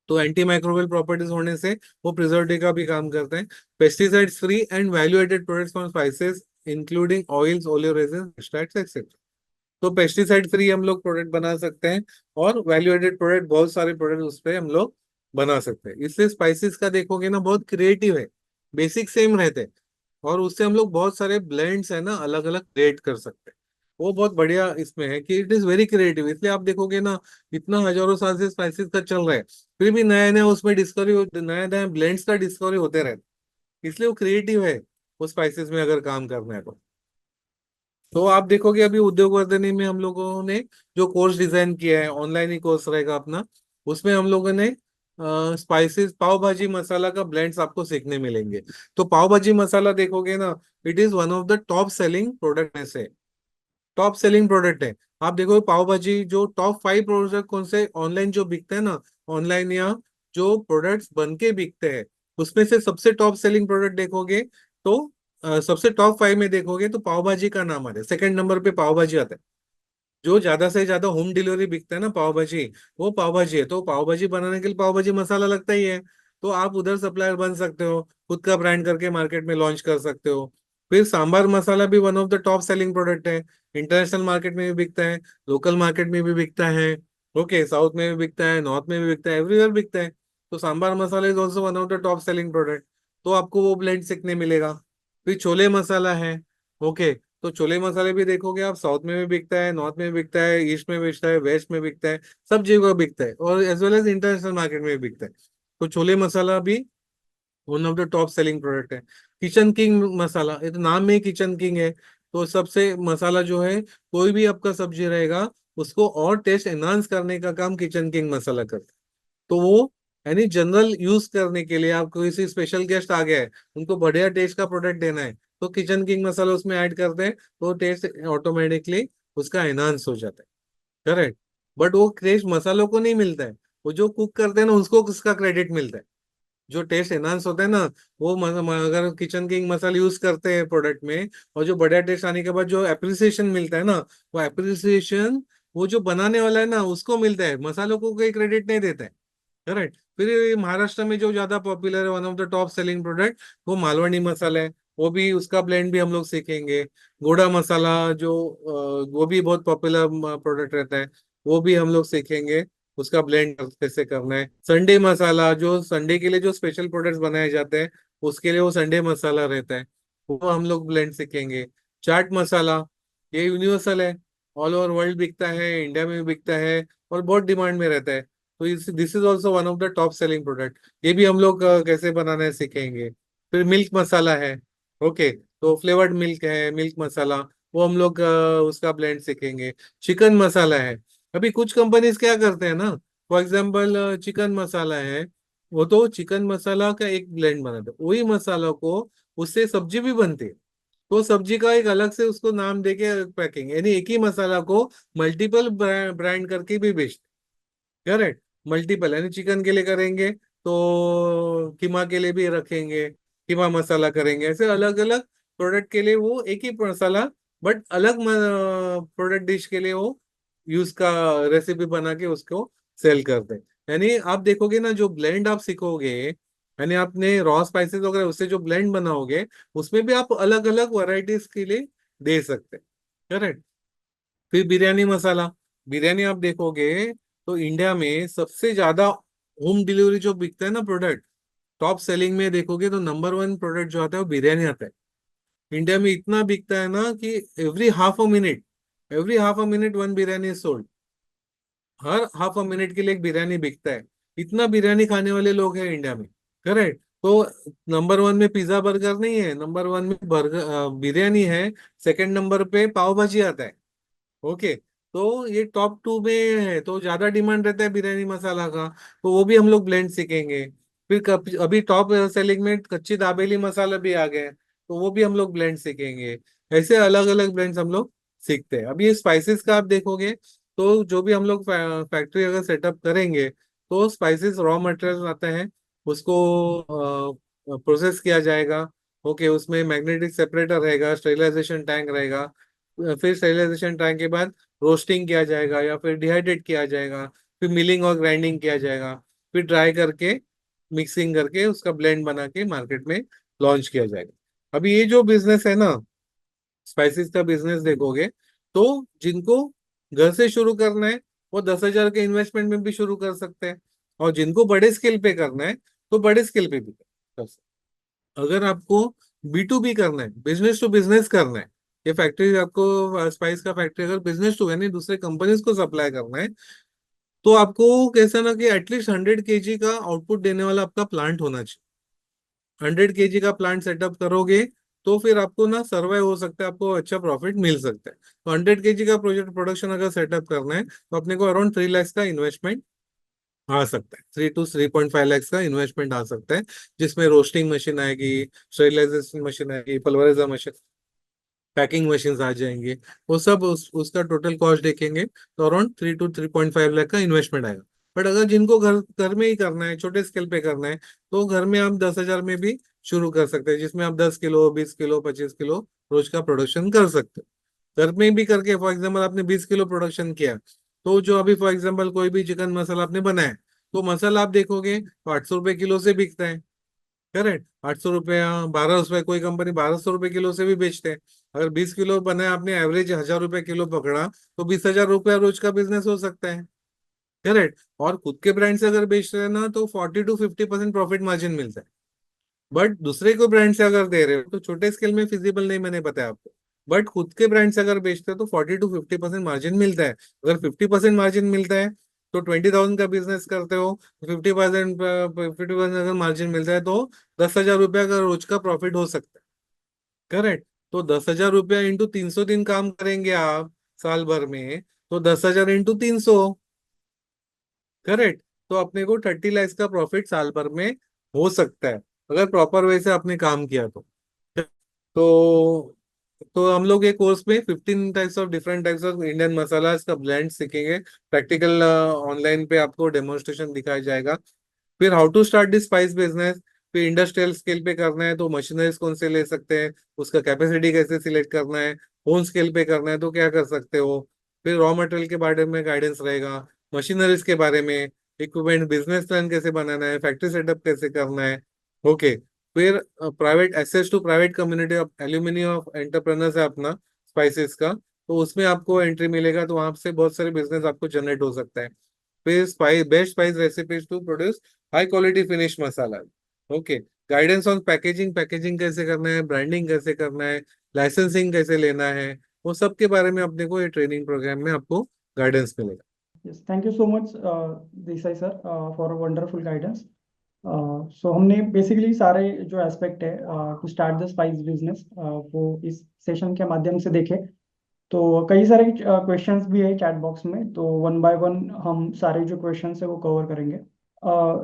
तो एंटी माइक्रोबियल प्रॉपर्टीज होने से वो प्रिजर्वेटिव का भी काम करते हैं। Pesticides free and value added products from spices including oils, oleoresin, extracts etcetera. तो पेस्टिसाइड फ्री हम लोग प्रोडक्ट बना सकते हैं, और वैल्यू एडेड प्रोडक्ट बहुत सारे प्रोडक्ट उस पर हम लोग बना सकते हैं। इसलिए स्पाइसेस का देखोगे ना बहुत क्रिएटिव है, बेसिक सेम रहते हैं, और उससे हम लोग बहुत सारे ब्लेंड्स है ना अलग अलग क्रिएट कर सकते हैं। वो बहुत बढ़िया इसमें है कि इट इज वेरी क्रिएटिव, इसलिए आप देखोगे ना इतना हजारों साल से स्पाइसेस का चल रहा है, फिर भी नया नया उसमें डिस्कवरी, नया नया ब्लेंड्स का डिस्कवरी होते रहते, इसलिए वो क्रिएटिव है। वो स्पाइसेस में अगर काम करना है तो आप देखोगे अभी उद्योग वर्धनी में हम लोगों ने जो कोर्स डिजाइन किया है, ऑनलाइन ही कोर्स रहेगा अपना, उसमें हम लोगों ने स्पाइसेस, पाव भाजी मसाला का ब्लेंड्स आपको सीखने मिलेंगे। तो पाव भाजी मसाला देखोगे ना, it is one of the top selling product में से, टॉप सेलिंग प्रोडक्ट है। आप देखो पाव भाजी जो टॉप 5 प्रोडक्ट कौन से ऑनलाइन जो बिकते हैं ना, ऑनलाइन या जो प्रोडक्ट्स बन के बिकते हैं, उसमें से सबसे टॉप सेलिंग प्रोडक्ट देखोगे तो सबसे टॉप 5 में देखोगे तो पाव भाजी का नाम आता है, सेकंड नंबर पे पाव भाजी आता है। जो ज्यादा से ज्यादा होम डिलीवरी बिकता है ना पाव भाजी, वो पाव भाजी है। तो पाव भाजी बनाने के लिए पाव भाजी मसाला लगता ही है, तो आप उधर सप्लायर बन सकते हो, खुद का ब्रांड करके मार्केट में लॉन्च कर सकते हो। फिर सांबार मसाला भी one of the top selling product है, इंटरनेशनल मार्केट में भी बिकता है, लोकल मार्केट में भी बिकता है। ओके, साउथ में भी बिकता है, नॉर्थ में भी बिकता है, एवरीवेयर बिकता है। तो sambar masala is also one of the top selling product. तो आपको वो ब्लेंड सीखने मिलेगा। फिर छोले मसाला है। ओके, तो छोले मसाले भी देखोगे आप, साउथ में भी बिकता है, नॉर्थ में भी बिकता है, ईस्ट में बिकता है, वेस्ट में बिकता है, सब जगह बिकता है, और as well as international market में भी बिकता है। तो छोले मसाला भी one of the top selling product है। किचन किंग मसाला, ये तो नाम में ही किचन किंग है। तो सबसे मसाला जो है, कोई भी आपका सब्जी रहेगा, उसको और टेस्ट एनहांस करने का काम किचन किंग मसाला करता है। तो वो यानी जनरल यूज करने के लिए, आपको किसी स्पेशल गेस्ट आ गया है, उनको बढ़िया टेस्ट का प्रोडक्ट देना है, तो किचन किंग मसाला उसमें ऐड करते हैं, तो टेस्ट ऑटोमेटिकली उसका एनहांस हो जाता है। करेक्ट। बट वो टेस्ट मसालों को नहीं मिलता है, वो जो कुक करते हैं ना, उसको उसका क्रेडिट मिलता है। जो टेस्ट एनहांस होता है ना, वो अगर किचन किंग मसाला यूज करते हैं प्रोडक्ट में, और जो बढ़िया टेस्ट आने के बाद जो अप्रिसिएशन मिलता है ना, वो अप्रिसिएशन वो जो बनाने वाला है ना उसको मिलता है, मसालों को कोई क्रेडिट नहीं देता है। करेक्ट। फिर ये महाराष्ट्र में जो ज्यादा पॉपुलर है, one of the top selling product, वो मालवनी मसाला है। वो भी, उसका ब्लेंड भी हम लोग सीखेंगे। गोड़ा मसाला जो वो भी बहुत पॉपुलर प्रोडक्ट रहता है, वो भी हम लोग सीखेंगे, उसका ब्लेंड कैसे करना है। संडे मसाला, जो संडे के लिए जो स्पेशल प्रोडक्ट्स बनाए जाते हैं, उसके लिए वो संडे मसाला रहता है, वो हम लोग ब्लेंड सीखेंगे। चाट मसाला, ये यूनिवर्सल है, ऑल ओवर वर्ल्ड बिकता है, इंडिया में भी बिकता है, और बहुत डिमांड में रहता है। तो this is also one of the top selling product. ये भी हम लोग कैसे बनाना है सीखेंगे। फिर मिल्क मसाला है। ओके, तो फ्लेवर्ड मिल्क है, मिल्क मसाला, वो हम लोग उसका ब्लेंड सीखेंगे। चिकन मसाला है। अभी कुछ कंपनीज क्या करते हैं ना, फॉर एग्जाम्पल चिकन मसाला है, वो तो चिकन मसाला का एक ब्लेंड बनाते हैं, वही मसाला को उससे सब्जी भी बनती है, तो सब्जी का एक अलग से उसको नाम देके पैकिंग, यानी एक ही मसाला को मल्टीपल ब्रांड करके भी बेचते। करेक्ट। मल्टीपल यानी चिकन के लिए करेंगे तो कीमा के लिए भी रखेंगे, कीमा मसाला करेंगे, ऐसे अलग अलग प्रोडक्ट के लिए वो एक ही मसाला, बट अलग प्रोडक्ट डिश के लिए वो यूज का रेसिपी बना के उसको सेल करते हैं। यानी आप देखोगे ना, जो ब्लेंड आप सीखोगे, यानी आपने रॉ स्पाइसेस वगैरह उससे जो ब्लेंड बनाओगे, उसमें भी आप अलग अलग वैरायटीज के लिए दे सकते हैं। करेक्ट। फिर बिरयानी मसाला, बिरयानी आप देखोगे तो इंडिया में सबसे ज्यादा होम डिलीवरी जो बिकता है ना प्रोडक्ट, टॉप सेलिंग में देखोगे तो नंबर वन प्रोडक्ट जो आता है वो बिरयानी आता है। इंडिया में इतना बिकता है ना कि every half a minute one biryani is sold. Her half a minute के लिए एक बिरयानी बिकता है। इतना बिरयानी खाने वाले लोग हैं इंडिया में। करेक्ट। तो नंबर वन में पिज्जा बर्गर नहीं है, नंबर वन में बर्गर बिरयानी है। सेकंड नंबर पे पाव भाजी आता है। ओके, तो ये टॉप टू में है, तो ज्यादा डिमांड रहता है बिरयानी मसाला का, तो वो भी हम लोग ब्लेंड सीखेंगे। फिर अभी टॉप सेलिंग में कच्ची दाबेली मसाला भी आ गए, तो वो भी हम लोग ब्लेंड सीखेंगे। ऐसे अलग अलग ब्लेंड्स हम लोग सीखते हैं। अभी ये स्पाइसेस का आप देखोगे, तो जो भी हम लोग फैक्ट्री अगर सेटअप करेंगे, तो स्पाइसेस रॉ मटेरियल आता है, उसको प्रोसेस किया जाएगा। ओके, उसमें मैग्नेटिक सेपरेटर रहेगा, स्टेरिलाइजेशन टैंक रहेगा। फिर स्टेरिलाइजेशन टैंक के बाद रोस्टिंग किया जाएगा या फिर डिहाइड्रेट किया जाएगा। फिर मिलिंग और ग्राइंडिंग किया जाएगा। फिर ड्राई करके मिक्सिंग करके उसका ब्लेंड बना के मार्केट में लॉन्च किया जाएगा। अभी ये जो बिजनेस है ना, स्पाइसेस का बिजनेस देखोगे, तो जिनको घर से शुरू करना है, वो 10,000 के इन्वेस्टमेंट में भी शुरू कर सकते हैं, और जिनको बड़े स्केल पे करना है, तो बड़े स्केल पे भी कर सकते हैं। अगर आपको B2B करना है, बिजनेस टू बिजनेस करना है, ये फैक्ट्री आपको स्पाइस का फैक्ट्री अगर बिजनेस टू यानी दूसरे कंपनीज को सप्लाई करना है, तो आपको कैसा ना कि एटलीस्ट 100 kg का आउटपुट देने वाला आपका प्लांट होना चाहिए। 100 kg का प्लांट सेटअप करोगे, तो फिर आपको ना सर्वाइव हो सकता है, आपको अच्छा प्रॉफिट मिल सकता है। तो 100 kg का प्रोडक्शन अगर सेटअप करना है, तो अपने को अराउंड 3 लाख का इन्वेस्टमेंट आ सकता है, 3 to 3.5 lakhs का इन्वेस्टमेंट आ सकता है, जिसमें रोस्टिंग मशीन आएगी, स्टेरिलाइजेशन मशीन आएगी, पल्वराइजर मशीन, पैकिंग मशीन आ जाएंगे, वो सब उसका टोटल कॉस्ट देखेंगे, तो अराउंड 3 to 3.5 लाख का इन्वेस्टमेंट आएगा। बट अगर जिनको घर घर में ही करना है, छोटे स्केल पे करना है, तो घर में आप 10,000 में भी शुरू कर सकते हैं, जिसमें आप 10 किलो, 20 किलो, 25 किलो रोज का प्रोडक्शन कर सकते हो। घर में भी करके फॉर एग्जाम्पल आपने 20 किलो प्रोडक्शन किया, तो जो अभी फॉर एग्जाम्पल कोई भी चिकन मसाला आपने बनाया, तो मसाला आप देखोगे तो 800 रुपये किलो से बिकता है। करेक्ट, 800 रुपया, 12 रुपए, कोई कंपनी 1200 रुपये किलो से भी बेचते हैं। अगर 20 किलो बनाया आपने, एवरेज 1000 रुपये किलो पकड़ा, तो 20,000 रुपया रोज का बिजनेस हो सकता है। करेक्ट। और खुद के ब्रांड से अगर बेच रहे हैं ना, तो 40 to 50% प्रॉफिट मार्जिन मिलता है। बट दूसरे को ब्रांड से अगर दे रहे हो तो छोटे स्केल में फिजिबल नहीं, मैंने बताया आपको। बट खुद के ब्रांड से अगर बेचते हो तो 40 to 50% मार्जिन मिलता है। अगर 50% मार्जिन मिलता है तो 20,000 का बिजनेस करते हो, 50% अगर मार्जिन मिलता है तो 10,000 रुपया का रोज का प्रॉफिट हो सकता है। करेक्ट। तो 10,000 रुपया इंटू 300 दिन काम करेंगे आप साल भर में, तो 10,000 इंटू 300। करेक्ट। तो अपने को 30 लाख का प्रॉफिट साल भर में हो सकता है, अगर प्रॉपर वे से आपने काम किया तो तो हम लोग ये कोर्स में 15 types of different types of Indian masalas का ब्लेंड सीखेंगे। प्रैक्टिकल ऑनलाइन पे आपको डेमोन्स्ट्रेशन दिखाया जाएगा। फिर how to start this spice business. फिर इंडस्ट्रियल स्केल पे करना है तो मशीनरीज कौन से ले सकते हैं, उसका कैपेसिटी कैसे सिलेक्ट करना है। होम स्केल पे करना है तो क्या कर सकते हो। फिर रॉ मटेरियल के बारे में गाइडेंस रहेगा, मशीनरीज के बारे में, इक्विपमेंट बिजनेस प्लान कैसे बनाना है, फैक्ट्री सेटअप कैसे करना है। ओके। फिर private access to private community of alumni of entrepreneurs है अपना स्पाइसेस का, तो उसमें आपको एंट्री मिलेगा, तो वहां से बहुत सारे बिजनेस आपको जनरेट हो सकता है। फिर spice best spice recipes to produce high quality finish मसाला। Okay. Guidance on packaging, packaging कैसे करना है, ब्रांडिंग कैसे करना है, लाइसेंसिंग कैसे लेना है, वो सब के बारे में अपने को ये ट्रेनिंग प्रोग्राम में आपको गाइडेंस मिलेगा। Yes, thank you so much, Desai sir, for a wonderful guidance. सो हमने बेसिकली सारे जो एस्पेक्ट है to start the spice business वो इस सेशन के माध्यम से देखे। तो कई सारे क्वेश्चंस भी है चैट बॉक्स में, तो वन बाय वन हम सारे जो क्वेश्चंस है वो कवर करेंगे।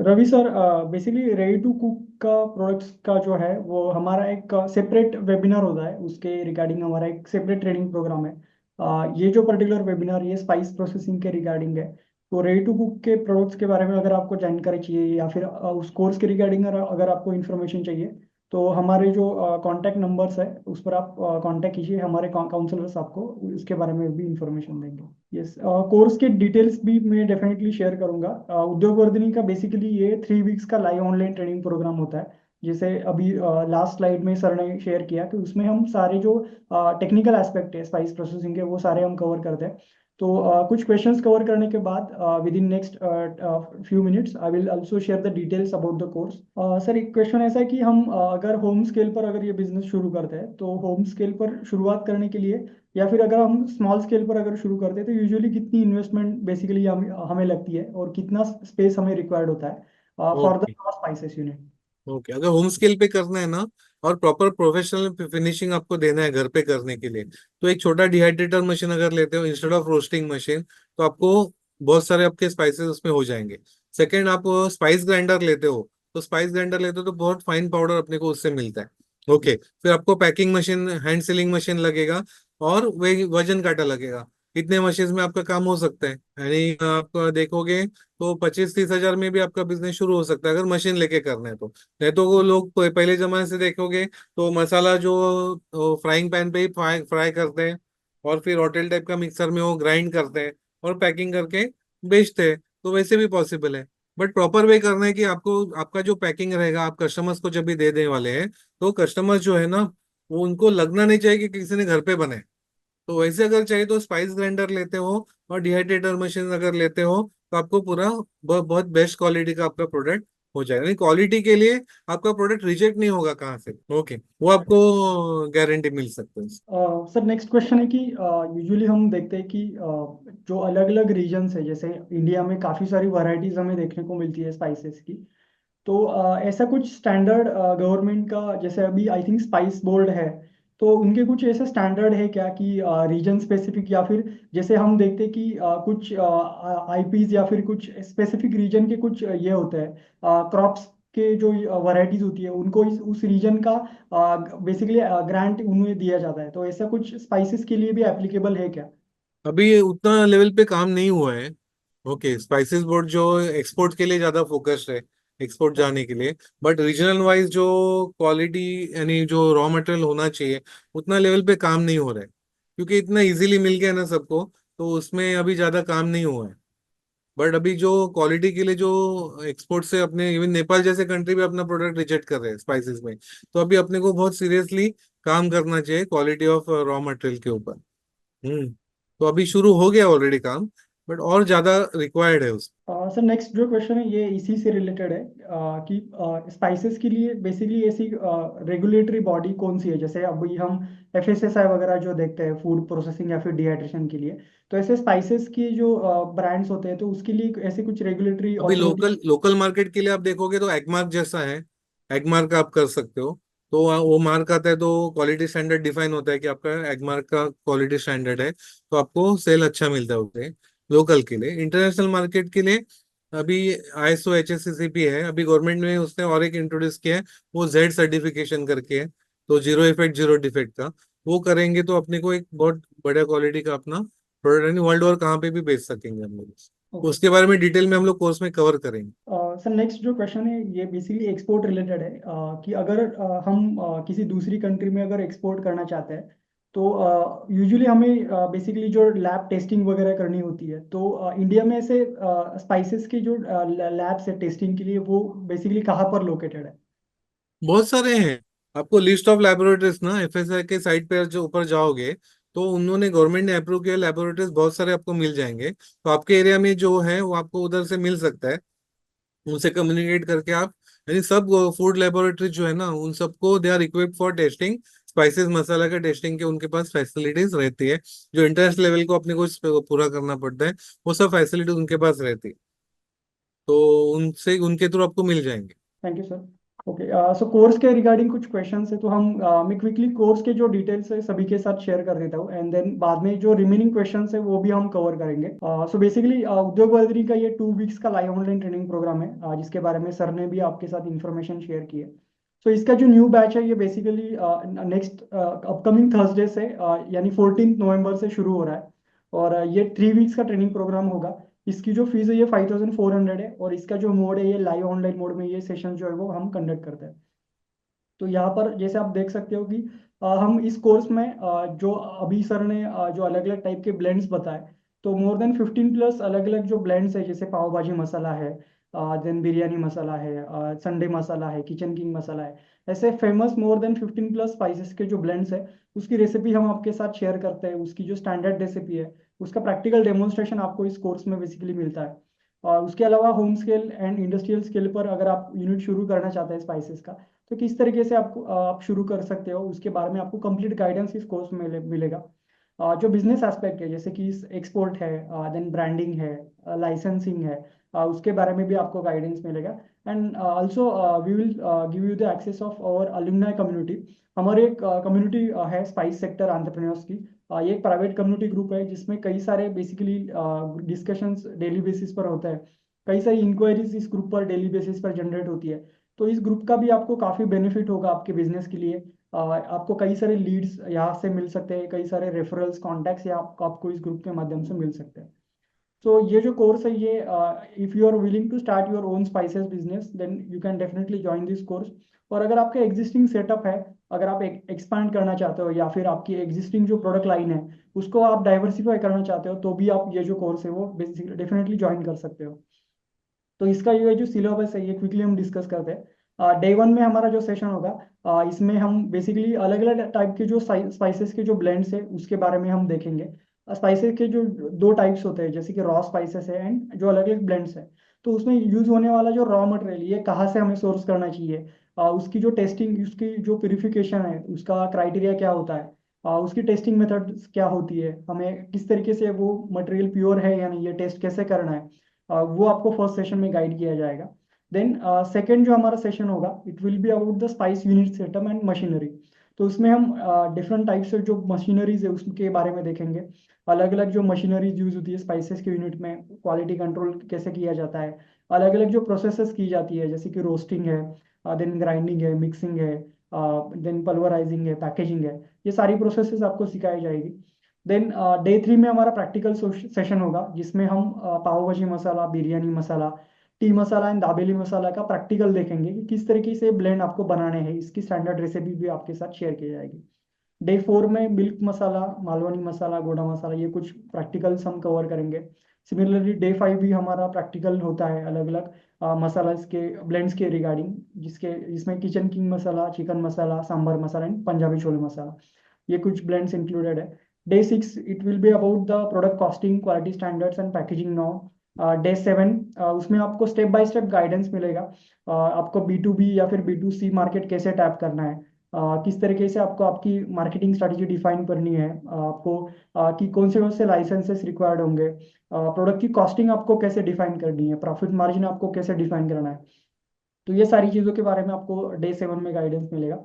Ravi sir, basically ready to cook का प्रोडक्ट्स का जो है वो हमारा एक सेपरेट वेबिनार होता है, उसके रिगार्डिंग हमारा एक सेपरेट ट्रेनिंग प्रोग्राम है। ये जो पर्टिकुलर वेबिनार ये स्पाइस प्रोसेसिंग के रिगार्डिंग है। तो रेडी टू कुक के प्रोडक्ट्स के बारे में अगर आपको जानकारी चाहिए या फिर उस कोर्स के रिगार्डिंग अगर आपको इन्फॉर्मेशन चाहिए, तो हमारे जो कांटेक्ट नंबर्स है उस पर आप कांटेक्ट कीजिए, हमारे काउंसलर्स आपको इसके बारे में भी इंफॉर्मेशन देंगे। यस, कोर्स के डिटेल्स भी मैं डेफिनेटली शेयर करूंगा। उद्योग वर्धिनी का बेसिकली ये 3 वीक्स का लाइव ऑनलाइन ट्रेनिंग प्रोग्राम होता है। जैसे अभी लास्ट स्लाइड में सर ने शेयर किया कि उसमें हम सारे जो टेक्निकल एस्पेक्ट है स्पाइस प्रोसेसिंग के वो सारे हम कवर करते हैं। तो कुछ क्वेश्चंस कवर करने के बाद with in next few minutes I will also share the details about the course. Sir, एक क्वेश्चन ऐसा है कि हम अगर होम स्केल पर अगर ये बिजनेस शुरू करते हैं, तो होम स्केल पर शुरुआत करने के लिए या फिर अगर हम स्मॉल स्केल पर अगर शुरू करते हैं तो यूजुअली कितनी इन्वेस्टमेंट बेसिकली हमें लगती है और कितना स्पेस हमें रिक्वायर्ड होता है for the okay. Spices unit. Okay, अगर होम स्केल पे करना है ना, और प्रॉपर प्रोफेशनल फिनिशिंग आपको देना है घर पे करने के लिए, तो एक छोटा डिहाइड्रेटर मशीन अगर लेते हो इंस्टेड ऑफ रोस्टिंग मशीन, तो आपको बहुत सारे आपके स्पाइसेस उसमें हो जाएंगे। सेकंड, आप स्पाइस ग्राइंडर लेते हो, तो स्पाइस ग्राइंडर लेते हो तो बहुत फाइन पाउडर अपने को उससे मिलता है। ओके। फिर आपको packing machine, hand sealing machine लगेगा, और वे वजन काटा लगेगा। इतने मशीन में आपका काम हो सकता है, यानी आप देखोगे तो 25-30 हजार में भी आपका बिजनेस शुरू हो सकता है, अगर मशीन लेके करना है तो। नहीं तो वो लोग पहले जमाने से देखोगे तो मसाला जो फ्राइंग पैन पे ही फ्राई फ्राई करते हैं, और फिर होटल टाइप का मिक्सर में वो ग्राइंड करते हैं और पैकिंग करके बेचते हैं, तो वैसे भी पॉसिबल है। बट प्रॉपर वे करना है कि आपको, आपका जो पैकिंग रहेगा आप कस्टमर्स को जब भी दे देने वाले हैं, तो कस्टमर्स जो है ना, वो उनको लगना नहीं चाहिए कि किसी ने घर पे बनाए। तो वैसे अगर चाहिए तो स्पाइस ग्राइंडर लेते हो और डिहाइड्रेटर मशीन अगर लेते हो, तो आपको पूरा बहुत बेस्ट क्वालिटी का आपका प्रोडक्ट हो जाएगा। नहीं, क्वालिटी के लिए आपका प्रोडक्ट रिजेक्ट नहीं होगा कहाँ से। ओके, वो आपको गारंटी मिल सकता है। सर, नेक्स्ट क्वेश्चन है कि यूजुअली हम देखते हैं कि जो अलग अलग रीजन्स है, जैसे इंडिया में काफ़ी सारी वैरायटीज हमें देखने को मिलती है स्पाइसेस की। तो ऐसा कुछ स्टैंडर्ड गवर्नमेंट का, जैसे अभी आई थिंक स्पाइस बोर्ड है, तो उनके कुछ ऐसे स्टैंडर्ड है क्या कि रीजन स्पेसिफिक, या फिर जैसे हम देखते हैं कि कुछ आईपीज या फिर कुछ स्पेसिफिक रीजन के कुछ ये होते हैं क्रॉप्स के जो वैरायटीज होती है उनको उस रीजन का बेसिकली ग्रांट उन्हें दिया जाता है, तो ऐसा कुछ स्पाइसेस के लिए भी एप्लीकेबल है क्या? अभी ये उतना लेवल पे काम नहीं हुआ है। ओके, स्पाइसेस बोर्ड जो एक्सपोर्ट के लिए ज्यादा फोकस्ड है, एक्सपोर्ट जाने के लिए। बट रीजनल वाइज जो क्वालिटी यानी जो रॉ मटेरियल होना चाहिए उतना लेवल पे काम नहीं हो रहा है, क्योंकि इतना इजीली मिल गया ना सबको, तो उसमें अभी ज्यादा काम नहीं हुआ है। बट अभी जो क्वालिटी के लिए जो एक्सपोर्ट से अपने इवन नेपाल जैसे कंट्री भी अपना प्रोडक्ट रिजेक्ट कर रहे हैं स्पाइसेस में, तो अभी अपने को बहुत सीरियसली काम करना चाहिए क्वालिटी ऑफ रॉ मटेरियल के ऊपर। तो अभी शुरू हो गया ऑलरेडी काम, बट और ज्यादा रिक्वायर्ड है उस। सर नेक्स्ट जो क्वेश्चन है ये इसी से रिलेटेड है कि स्पाइसेस के लिए बेसिकली ऐसी रेगुलेटरी बॉडी कौन सी है, जैसे अभी हम एफएसएसआई वगैरह जो देखते हैं फूड प्रोसेसिंग या फिर डिहाइड्रेशन के लिए, तो ऐसे स्पाइसेस की जो ब्रांड्स होते हैं तो उसके लिए ऐसे कुछ रेगुलेटरी अभी अथॉरिटी। लोकल लोकल मार्केट के लिए आप देखोगे तो एगमार्क जैसा है, एगमार्क आप कर सकते हो। तो वो मार्क आता है तो क्वालिटी स्टैंडर्ड डिफाइन होता है कि आपका एगमार्क का क्वालिटी स्टैंडर्ड है, तो आपको सेल अच्छा मिलता है उससे। लोकल के लिए, इंटरनेशनल मार्केट के लिए अभी आईएसओ एचएससीसीपी है, अभी गवर्नमेंट ने उसने और एक इंट्रोड्यूस किया है, वो जेड सर्टिफिकेशन करके है, तो जीरो इफेक्ट जीरो डिफेक्ट का। वो करेंगे तो अपने को एक बहुत बढ़िया क्वालिटी का अपना प्रोडक्ट वर्ल्ड ओवर कहाँ पे भी बेच सकेंगे हम लोग। ओके। उसके बारे में डिटेल में हम लोग कोर्स में कवर करेंगे। सर नेक्स्ट जो क्वेश्चन है ये बेसिकली एक्सपोर्ट रिलेटेड है कि अगर हम किसी दूसरी कंट्री में अगर एक्सपोर्ट करना चाहते हैं तो यूजुअली हमें बेसिकली जो लैब टेस्टिंग वगैरह करनी होती है, तो इंडिया में ऐसे स्पाइसेस के जो लैब्स है टेस्टिंग के लिए वो बेसिकली कहाँ पर लोकेटेड है? बहुत सारे हैं। आपको लिस्ट ऑफ लेबोरेटरीज ना एफएसआई के साइट पे जो ऊपर जाओगे, तो उन्होंने गवर्नमेंट ने अप्रूव किया लेबोरेटरीज बहुत सारे आपको मिल जाएंगे, तो आपके एरिया में जो है वो आपको उधर से मिल सकता है। उनसे कम्युनिकेट करके आप, यानी सब फूड लेबोरेटरी जो है ना उन सबको they are equipped for testing spices मसाला का टेस्टिंग के, उनके पास फैसिलिटीज रहती है। जो इंटरनेशनल लेवल को अपने को पूरा करना पड़ता है, वो सब फैसिलिटीज उनके पास रहती है, तो उनसे उनके थ्रू आपको मिल जाएंगे। Thank you sir. Okay, so course के रिगार्डिंग कुछ क्वेश्चंस है तो हम मैं क्विकली कोर्स के जो डिटेल्स है सभी के साथ शेयर कर देता हूँ एंड देन बाद में जो रिमेनिंग क्वेश्चंस है वो भी हम कवर करेंगे। सो बेसिकली उद्योग वर्धिनी का ये 2 वीक्स का लाइव ऑनलाइन ट्रेनिंग प्रोग्राम है जिसके बारे में सर ने भी आपके साथ इंफॉर्मेशन शेयर की है। सो इसका जो न्यू बैच है ये बेसिकली नेक्स्ट अपकमिंग थर्सडे से यानी 14 नवंबर से शुरू हो रहा है और ये 3 वीक्स का ट्रेनिंग प्रोग्राम होगा। इसकी जो फीस है ये 5400 है और इसका जो मोड है ये लाइव ऑनलाइन मोड में ये सेशन जो है वो हम कंडक्ट करते हैं। तो यहाँ पर जैसे आप देख सकते हो कि हम इस कोर्स में जो अभी सर ने जो अलग अलग टाइप के ब्लेंड्स बताए, तो मोर देन 15 प्लस अलग अलग जो ब्लेंड्स है, जैसे पाव भाजी मसाला है, देन बिरयानी मसाला है, संडे मसाला है, किचन किंग मसाला है, ऐसे famous more than 15 plus spices के जो ब्लेंड्स है उसकी रेसिपी हम आपके साथ शेयर करते हैं। उसकी जो स्टैंडर्ड रेसिपी है उसका प्रैक्टिकल डेमोन्स्ट्रेशन आपको इस कोर्स में बेसिकली मिलता है। और उसके अलावा home scale and industrial scale पर अगर आप यूनिट शुरू करना चाहते हैं स्पाइसेस का, तो किस तरीके से आपको आप शुरू कर सकते हो उसके बारे में आपको कंप्लीट गाइडेंस इस कोर्स में मिलेगा। जो बिजनेस एस्पेक्ट है जैसे कि एक्सपोर्ट है, देन ब्रांडिंग है, लाइसेंसिंग है, उसके बारे में भी आपको गाइडेंस मिलेगा। And also we will give you the access of our alumni community. हमारी एक कम्युनिटी है स्पाइस सेक्टर एंटरप्रेन्योर्स की। ये एक प्राइवेट कम्युनिटी ग्रुप है जिसमें कई सारे बेसिकली डिस्कशंस डेली बेसिस पर होता है। कई सारी इंक्वायरीज इस ग्रुप पर डेली बेसिस पर जनरेट होती है। तो इस ग्रुप का भी आपको काफ़ी बेनिफिट होगा आपके बिजनेस के लिए। आपको कई सारे लीड्स यहाँ से मिल सकते हैं, कई सारे रेफरल्स कॉन्टैक्ट्स या आपको इस ग्रुप के माध्यम से मिल सकते हैं। सो ये जो कोर्स है ये if you are willing to start your own spices business then you can definitely join this course. और अगर आपका एग्जिस्टिंग सेटअप है, अगर आप एक्सपांड करना चाहते हो या फिर आपकी एग्जिस्टिंग जो प्रोडक्ट लाइन है उसको आप डाइवर्सिफाई करना चाहते हो, तो भी आप ये जो कोर्स है वो बेसिकली डेफिनेटली ज्वाइन कर सकते हो। तो इसका ये जो सिलेबस है ये क्विकली हम डिस्कस करते हैं। डे वन में हमारा जो सेशन होगा इसमें हम बेसिकली अलग अलग टाइप के जो स्पाइसेस के जो ब्लेंड्स है उसके बारे में हम देखेंगे। स्पाइसेस के जो दो टाइप्स होते हैं जैसे कि रॉ स्पाइसेस है एंड जो अलग अलग ब्लेंड्स है, तो उसमें यूज होने वाला जो रॉ मटेरियल ये कहाँ से हमें सोर्स करना चाहिए, उसकी जो टेस्टिंग, उसकी जो प्यूरिफिकेशन है उसका क्राइटेरिया क्या होता है, उसकी टेस्टिंग मेथड क्या होती है, हमें किस तरीके से वो मटेरियल प्योर है या नहीं ये टेस्ट कैसे करना है, वो आपको फर्स्ट सेशन में गाइड किया जाएगा। देन सेकंड जो हमारा सेशन होगा it will be about the spice unit setup and machinery. तो उसमें हम डिफरेंट टाइप्स से जो मशीनरीज है उसके बारे में देखेंगे। अलग अलग जो मशीनरीज यूज होती है स्पाइसेस के यूनिट में, क्वालिटी कंट्रोल कैसे किया जाता है, अलग अलग जो प्रोसेसेस की जाती है जैसे कि रोस्टिंग है, देन ग्राइंडिंग है, मिक्सिंग है, देन पल्वराइजिंग है, पैकेजिंग है, ये सारी प्रोसेसेस आपको सिखाई जाएगी। देन डे 3 में हमारा प्रैक्टिकल सेशन होगा जिसमें हम पाव भाजी मसाला, बिरयानी मसाला, टी मसाला एंड दाबेली मसाला का प्रैक्टिकल देखेंगे कि किस तरीके से ब्लेंड आपको बनाने हैं। इसकी स्टैंडर्ड रेसिपी भी आपके साथ शेयर की जाएगी। डे 4 में मिल्क मसाला, मालवनी मसाला, गोडा मसाला, ये कुछ प्रैक्टिकल्स हम कवर करेंगे। सिमिलरली डे 5 भी हमारा प्रैक्टिकल होता है अलग अलग मसाला के ब्लेंड्स के रिगार्डिंग, जिसमें किचन किंग मसाला, चिकन मसाला, सांबर मसाला एंड पंजाबी छोले मसाला, ये कुछ ब्लेंड्स इंक्लूडेड है। Day 6 it will be about the product costing, quality standards and packaging नॉ। डे 7 उसमें आपको स्टेप बाय स्टेप गाइडेंस मिलेगा। आपको B2B या फिर B2C मार्केट कैसे टैप करना है, किस तरीके से आपको आपकी मार्केटिंग स्ट्रेटजी डिफाइन करनी है, आपको कि कौन से लाइसेंसेस रिक्वायर्ड होंगे, प्रोडक्ट की कॉस्टिंग आपको कैसे डिफाइन करनी है, प्रॉफिट मार्जिन आपको कैसे डिफाइन करना है। तो ये सारी चीज़ों के बारे में आपको डे 7 में गाइडेंस मिलेगा।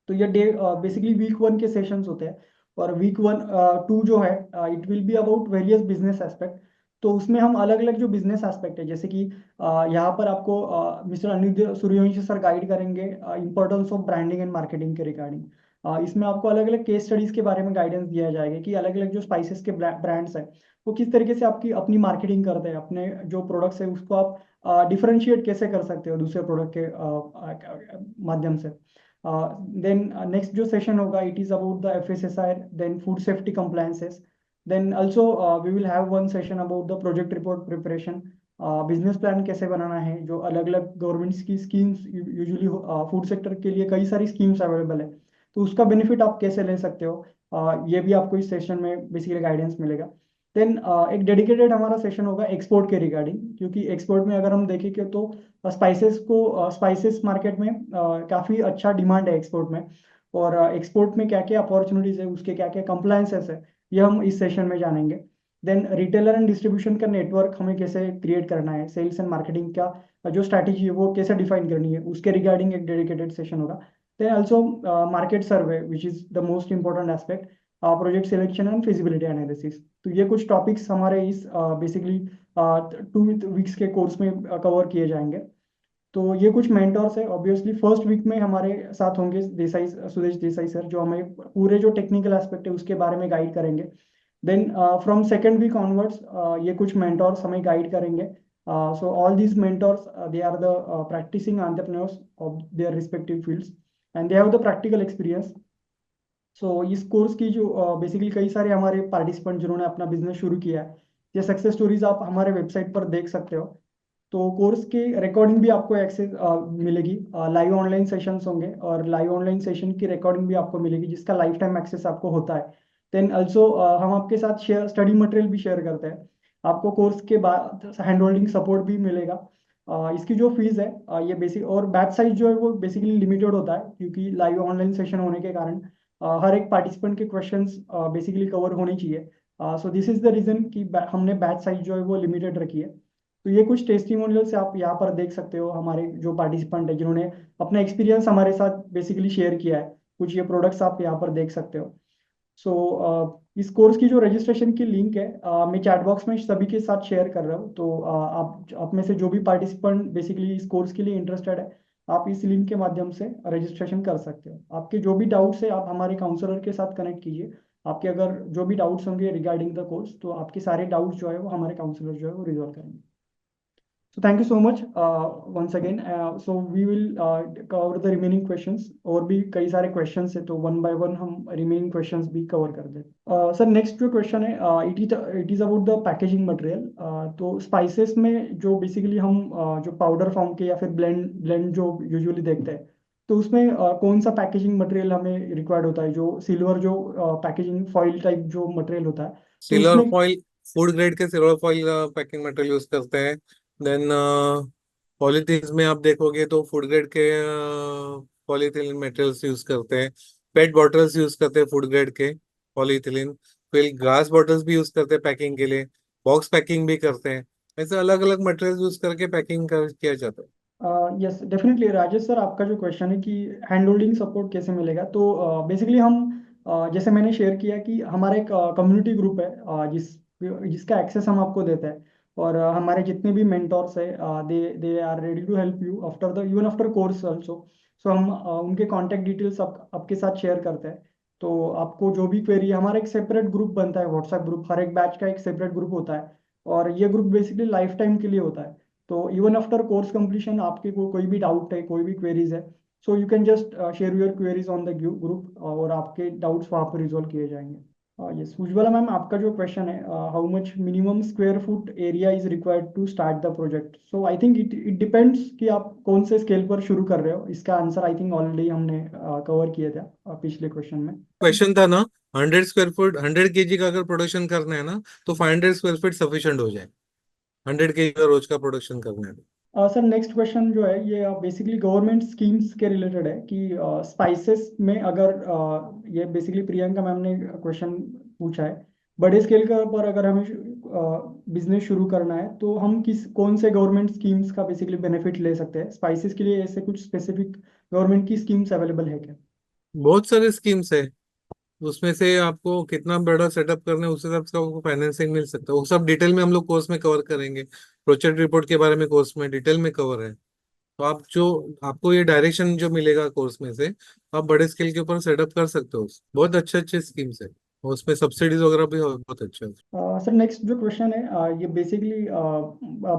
तो ये डे बेसिकली वीक 1 के सेशंस होते हैं। और वीक 1 2 जो है, it will be about various business aspect. तो उसमें हम अलग अलग जो बिजनेस एस्पेक्ट है, जैसे कि यहाँ पर आपको mister Aniruddh Suryavanshi sir guide करेंगे importance of branding and marketing के रिगार्डिंग। इसमें आपको अलग अलग केस स्टडीज के बारे में गाइडेंस दिया जाएगा कि अलग अलग जो स्पाइसेस के ब्रांड्स हैं वो किस तरीके से आपकी अपनी मार्केटिंग करते हैं, अपने जो प्रोडक्ट्स है उसको आप डिफरेंशिएट कैसे कर सकते हो दूसरे प्रोडक्ट के माध्यम से। देन नेक्स्ट जो सेशन होगा, it is about the FSSAI, then food safety compliances. Then also we will have one session about the project report preparation, business plan कैसे बनाना है, जो अलग अलग गवर्नमेंट्स की स्कीम्स, यूजुअली फूड सेक्टर के लिए कई सारी स्कीम्स अवेलेबल है, तो उसका बेनिफिट आप कैसे ले सकते हो, ये भी आपको इस सेशन में बेसिकली गाइडेंस मिलेगा। देन एक डेडिकेटेड हमारा सेशन होगा एक्सपोर्ट के रिगार्डिंग, क्योंकि एक्सपोर्ट में अगर हम देखें कि तो स्पाइसेस मार्केट में काफ़ी अच्छा डिमांड है एक्सपोर्ट में। और एक्सपोर्ट में क्या क्या अपॉर्चुनिटीज है, उसके क्या क्या कंप्लायंसेस है, ये हम इस सेशन में जानेंगे। देन रिटेलर एंड डिस्ट्रीब्यूशन का नेटवर्क हमें कैसे क्रिएट करना है, सेल्स एंड मार्केटिंग का जो स्ट्रैटेजी है वो कैसे डिफाइन करनी है, उसके रिगार्डिंग एक डेडिकेटेड सेशन होगा। Then also market survey which is the most important aspect, project selection and feasibility analysis. तो ये कुछ टॉपिक्स हमारे इस बेसिकली 2 वीक्स के कोर्स में कवर किए जाएंगे। तो ये कुछ मेंटर्स है। ऑब्वियसली फर्स्ट वीक में हमारे साथ होंगे सुदेश देसाई सर, जो हमें पूरे जो टेक्निकल एस्पेक्ट है उसके बारे में गाइड करेंगे। Then from second week onwards ये कुछ मेंटर्स हमें गाइड करेंगे। So all these mentors they are the practicing entrepreneurs of their respective fields and they have the practical experience. So इस कोर्स की जो बेसिकली कई सारे हमारे पार्टिसिपेंट जिन्होंने अपना बिजनेस शुरू किया है, ये सक्सेस स्टोरीज आप हमारे वेबसाइट पर देख सकते हो। तो कोर्स की रिकॉर्डिंग भी आपको एक्सेस मिलेगी, लाइव ऑनलाइन सेशंस होंगे और लाइव ऑनलाइन सेशन की रिकॉर्डिंग भी आपको मिलेगी, जिसका लाइफ टाइम एक्सेस आपको होता है। देन ऑल्सो हम आपके साथ शेयर स्टडी मटेरियल भी शेयर करते हैं। आपको कोर्स के बाद हैंड होल्डिंग सपोर्ट भी मिलेगा। इसकी जो फीस है, ये बेसिक और बैच साइज जो है वो बेसिकली लिमिटेड होता है, क्योंकि लाइव ऑनलाइन सेशन होने के कारण हर एक पार्टिसिपेंट के क्वेश्चंस बेसिकली कवर होने चाहिए। So this is the reason कि हमने बैच साइज जो है वो लिमिटेड रखी है। तो ये कुछ टेस्टिमोनियल्स आप यहाँ पर देख सकते हो, हमारे जो पार्टिसिपेंट है जिन्होंने अपना एक्सपीरियंस हमारे साथ बेसिकली शेयर किया है। कुछ ये प्रोडक्ट्स आप यहाँ पर देख सकते हो। सो इस कोर्स की जो रजिस्ट्रेशन की लिंक है, मैं चैट बॉक्स में सभी के साथ शेयर कर रहा हूँ। तो आप में से जो भी पार्टिसिपेंट बेसिकली इस कोर्स के लिए इंटरेस्टेड है, आप इस लिंक के माध्यम से रजिस्ट्रेशन कर सकते हो। आपके जो भी डाउट्स है आप हमारे काउंसलर के साथ कनेक्ट कीजिए। आपके अगर जो भी डाउट्स होंगे रिगार्डिंग द कोर्स, तो आपके सारे डाउट्स जो है वो हमारे काउंसलर जो है वो रिजॉल्व करेंगे। So thank you so much once again. So we will cover the remaining questions. और भी कई सारे questions है, तो one by one हम remaining questions भी cover कर दें। सर नेक्स्ट जो क्वेश्चन है, it is about the packaging material. तो स्पाइसेस में जो बेसिकली हम जो पाउडर फॉर्म के या फिर ब्लेंड जो यूजुअली देखते हैं, तो उसमें कौन सा पैकेजिंग मटेरियल हमें रिक्वायर्ड होता है, जो सिल्वर जो पैकेजिंग फॉइल टाइप जो मटेरियल होता है, तो सिल्वर उसमें फॉइल, फूड ग्रेड के silver foil packing material use करते हैं। देन पॉलीथीन में आप देखोगे तो फूड ग्रेड के पॉलीथिलीन मटेरियल्स यूज करते हैं। पेट बॉटल्स यूज करते हैं फूड ग्रेड के पॉलीथिलीन। फिर ग्लास बॉटल्स भी यूज करते हैं पैकिंग के लिए। बॉक्स पैकिंग भी करते हैं। ऐसे अलग अलग मटेरियल यूज करके पैकिंग किया जाता है। यस डेफिनेटली राजेश सर, आपका जो क्वेश्चन है कि हैंड होल्डिंग सपोर्ट कैसे मिलेगा, तो बेसिकली हम जैसे मैंने शेयर किया कि हमारा एक कम्युनिटी ग्रुप है, जिसका एक्सेस हम आपको देते हैं। और हमारे जितने भी मेंटोर्स है, they they are ready to help you after the even after course also. So हम उनके कॉन्टैक्ट डिटेल्स आपके साथ शेयर करते हैं। तो आपको जो भी क्वेरी, हमारा एक सेपरेट ग्रुप बनता है, व्हाट्सएप ग्रुप, हर एक बैच का एक सेपरेट ग्रुप होता है। और ये ग्रुप बेसिकली लाइफ टाइम के लिए होता है। तो इवन आफ्टर कोर्स कंप्लीशन आपके कोई भी डाउट है, कोई भी क्वेरीज है, सो you can just share your queries on the group और आपके डाउट्स वहाँ पर रिजॉल्व किए जाएंगे। यस उज्ज्वला मैम, आपका जो क्वेश्चन है, how much minimum square foot area is required to start the project, so I think it depends कि आप कौन से स्केल पर शुरू कर रहे हो। इसका आंसर आई थिंक ऑलरेडी हमने कवर किया था पिछले क्वेश्चन में। क्वेश्चन था ना, 100 स्क्वायर फुट 100 kg का अगर प्रोडक्शन करना है ना, तो 500 स्क्वायर फीट सफिशियंट हो जाए। 100 kg का रोज का प्रोडक्शन करना है। सर नेक्स्ट क्वेश्चन जो है ये बेसिकली गवर्नमेंट स्कीम्स के रिलेटेड है कि स्पाइसेस में अगर ये बेसिकली प्रियंका मैम ने क्वेश्चन पूछा है, बड़े स्केल का पर अगर हमें बिजनेस शुरू करना है तो हम कौन से गवर्नमेंट स्कीम्स का बेसिकली बेनिफिट ले सकते हैं। स्पाइसेस के लिए ऐसे कुछ स्पेसिफिक गवर्नमेंट की स्कीम्स अवेलेबल है क्या? बहुत सारे स्कीम्स है, उसमें से आपको कितना बड़ा सेटअप करना है उस हिसाब से आपको फाइनेंसिंग मिल सकता है। वो सब डिटेल में हम लोग कोर्स में कवर करेंगे। प्रोजेक्ट रिपोर्ट के बारे में कोर्स में डिटेल में कवर है। तो आप जो आपको ये डायरेक्शन जो मिलेगा कोर्स में से, आप बड़े स्केल के ऊपर सेटअप कर सकते हो। बहुत अच्छे अच्छे स्कीम्स है और उसमें सब्सिडीज वगैरह भी बहुत अच्छे है। सर नेक्स्ट जो क्वेश्चन है ये basically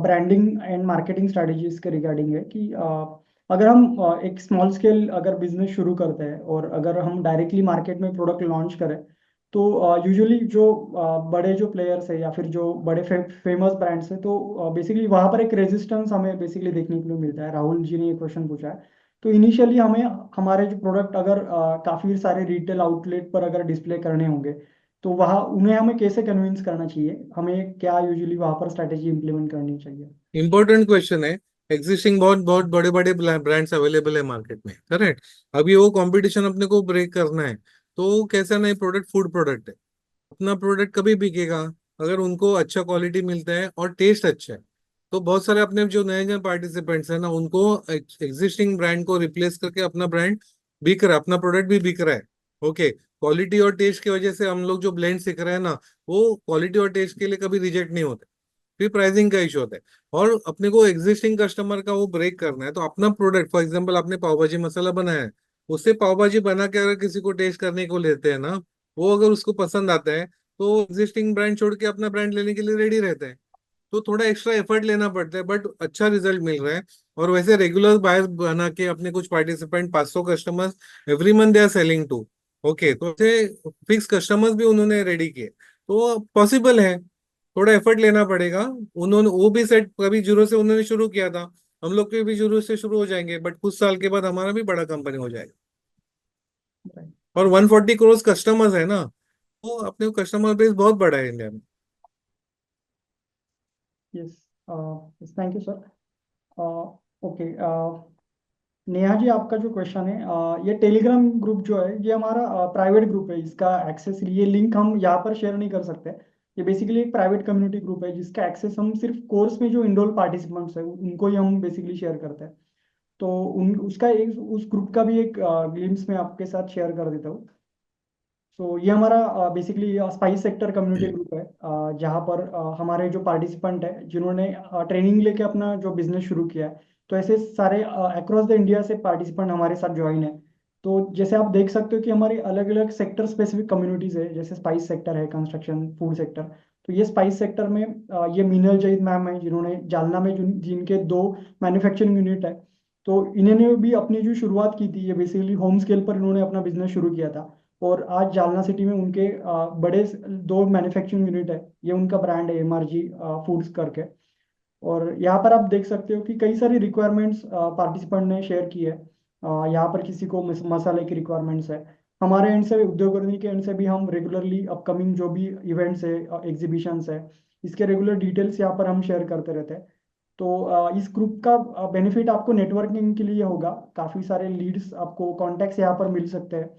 branding and marketing strategies के रिगार्डिंग है कि अगर हम एक स्मॉल स्केल अगर बिजनेस शुरू करते हैं और अगर हम डायरेक्टली मार्केट में प्रोडक्ट लॉन्च करें तो यूजुअली जो बड़े जो प्लेयर्स है या फिर जो बड़े फेमस ब्रांड्स है तो बेसिकली वहाँ पर एक रेजिस्टेंस हमें बेसिकली देखने के लिए मिलता है। राहुल जी ने ये क्वेश्चन पूछा है। तो इनिशियली हमें हमारे जो प्रोडक्ट अगर काफ़ी सारे रिटेल आउटलेट पर अगर डिस्प्ले करने होंगे तो वहाँ उन्हें हमें कैसे कन्विंस करना चाहिए, हमें क्या यूजुअली वहाँ पर स्ट्रैटेजी इंप्लीमेंट करनी चाहिए? इंपॉर्टेंट क्वेश्चन है। एग्जिस्टिंग बहुत बहुत बड़े बड़े ब्रांड्स अवेलेबल है मार्केट में, करेक्ट। अभी वो कंपटीशन अपने को ब्रेक करना है। तो कैसा नहीं, प्रोडक्ट फूड प्रोडक्ट है, अपना प्रोडक्ट कभी बिकेगा अगर उनको अच्छा क्वालिटी मिलता है और टेस्ट अच्छा है। तो बहुत सारे अपने जो नए नए पार्टिसिपेंट्स हैं ना, उनको एग्जिस्टिंग ब्रांड को रिप्लेस करके अपना ब्रांड बिक रहा है, अपना प्रोडक्ट भी बिक रहा है। ओके, क्वालिटी और टेस्ट की वजह से हम लोग जो ब्लेंड सीख रहे हैं ना, वो क्वालिटी और टेस्ट के लिए कभी रिजेक्ट नहीं होते। फिर प्राइसिंग का इशू होता है। और अपने को एग्जिस्टिंग कस्टमर का वो ब्रेक करना है, तो अपना प्रोडक्ट, फॉर एग्जांपल आपने पाव भाजी मसाला बनाया है, उससे पाव भाजी बना के अगर किसी को टेस्ट करने को लेते हैं ना, वो अगर उसको पसंद आता है तो एग्जिस्टिंग ब्रांड छोड़ के अपना ब्रांड लेने के लिए रेडी रहते हैं। तो थोड़ा एक्स्ट्रा एफर्ट लेना पड़ता है, बट अच्छा रिजल्ट मिल रहा है। और वैसे रेगुलर बायर्स बना के अपने कुछ participant 500 customers every month they are selling to. Okay, तो ऐसे फिक्स कस्टमर्स भी उन्होंने रेडी किए, तो पॉसिबल है। थोड़ा एफर्ट लेना पड़ेगा। उन्होंने वो भी सेट कभी जीरो से उन्होंने शुरू किया था, हम लोग के भी जीरो से शुरू हो जाएंगे, बट कुछ साल के बाद हमारा भी बड़ा कंपनी हो जाएगा। और 140 करोड़ कस्टमर्स है ना, तो अपने कस्टमर बेस बहुत बड़ा है इंडिया में। Yes thank you sir. Okay Neha ji, आपका जो क्वेश्चन है ये टेलीग्राम ग्रुप जो है ये हमारा प्राइवेट ग्रुप है, इसका एक्सेस ये लिंक हम यहाँ पर शेयर नहीं कर सकते। ये बेसिकली एक प्राइवेट कम्युनिटी ग्रुप है जिसका एक्सेस हम सिर्फ कोर्स में जो इनरोल पार्टिसिपेंट्स है उनको ही हम बेसिकली शेयर करते हैं। तो उन उसका एक उस ग्रुप का भी एक ग्लिम्स में आपके साथ शेयर कर देता हूँ। सो ये हमारा basically spice sector community group है जहाँ पर हमारे जो पार्टिसिपेंट है जिन्होंने ट्रेनिंग लेके अपना जो बिजनेस शुरू किया है, तो ऐसे सारे अक्रॉस द इंडिया से पार्टिसिपेंट हमारे साथ ज्वाइन है। तो जैसे आप देख सकते हो कि हमारी अलग अलग सेक्टर स्पेसिफिक कम्युनिटीज है, जैसे स्पाइस सेक्टर है, कंस्ट्रक्शन, फूड सेक्टर। तो ये स्पाइस सेक्टर में ये मीनल जईद मैम है जिन्होंने जालना में जिनके 2 मैन्युफैक्चरिंग यूनिट है। तो इन्होंने भी अपनी जो शुरुआत की थी ये बेसिकली होम स्केल पर इन्होंने अपना बिजनेस शुरू किया था। और आज जालना सिटी में उनके बड़े 2 मैन्युफैक्चरिंग यूनिट है, ये उनका ब्रांड है MRG फूड्स करके। और यहाँ पर आप देख सकते हो कि कई सारी रिक्वायरमेंट्स पार्टिसिपेंट ने शेयर की है। यहाँ पर किसी को मसाले की रिक्वायरमेंट्स है, हमारे एंड से उद्योग कर्मी के एंड से भी हम रेगुलरली अपकमिंग जो भी इवेंट्स है, एग्जीबिशंस है, इसके रेगुलर डिटेल्स यहाँ पर हम शेयर करते रहते हैं। तो इस ग्रुप का बेनिफिट आपको नेटवर्किंग के लिए होगा, काफ़ी सारे लीड्स आपको कॉन्टैक्ट्स यहाँ पर मिल सकते हैं।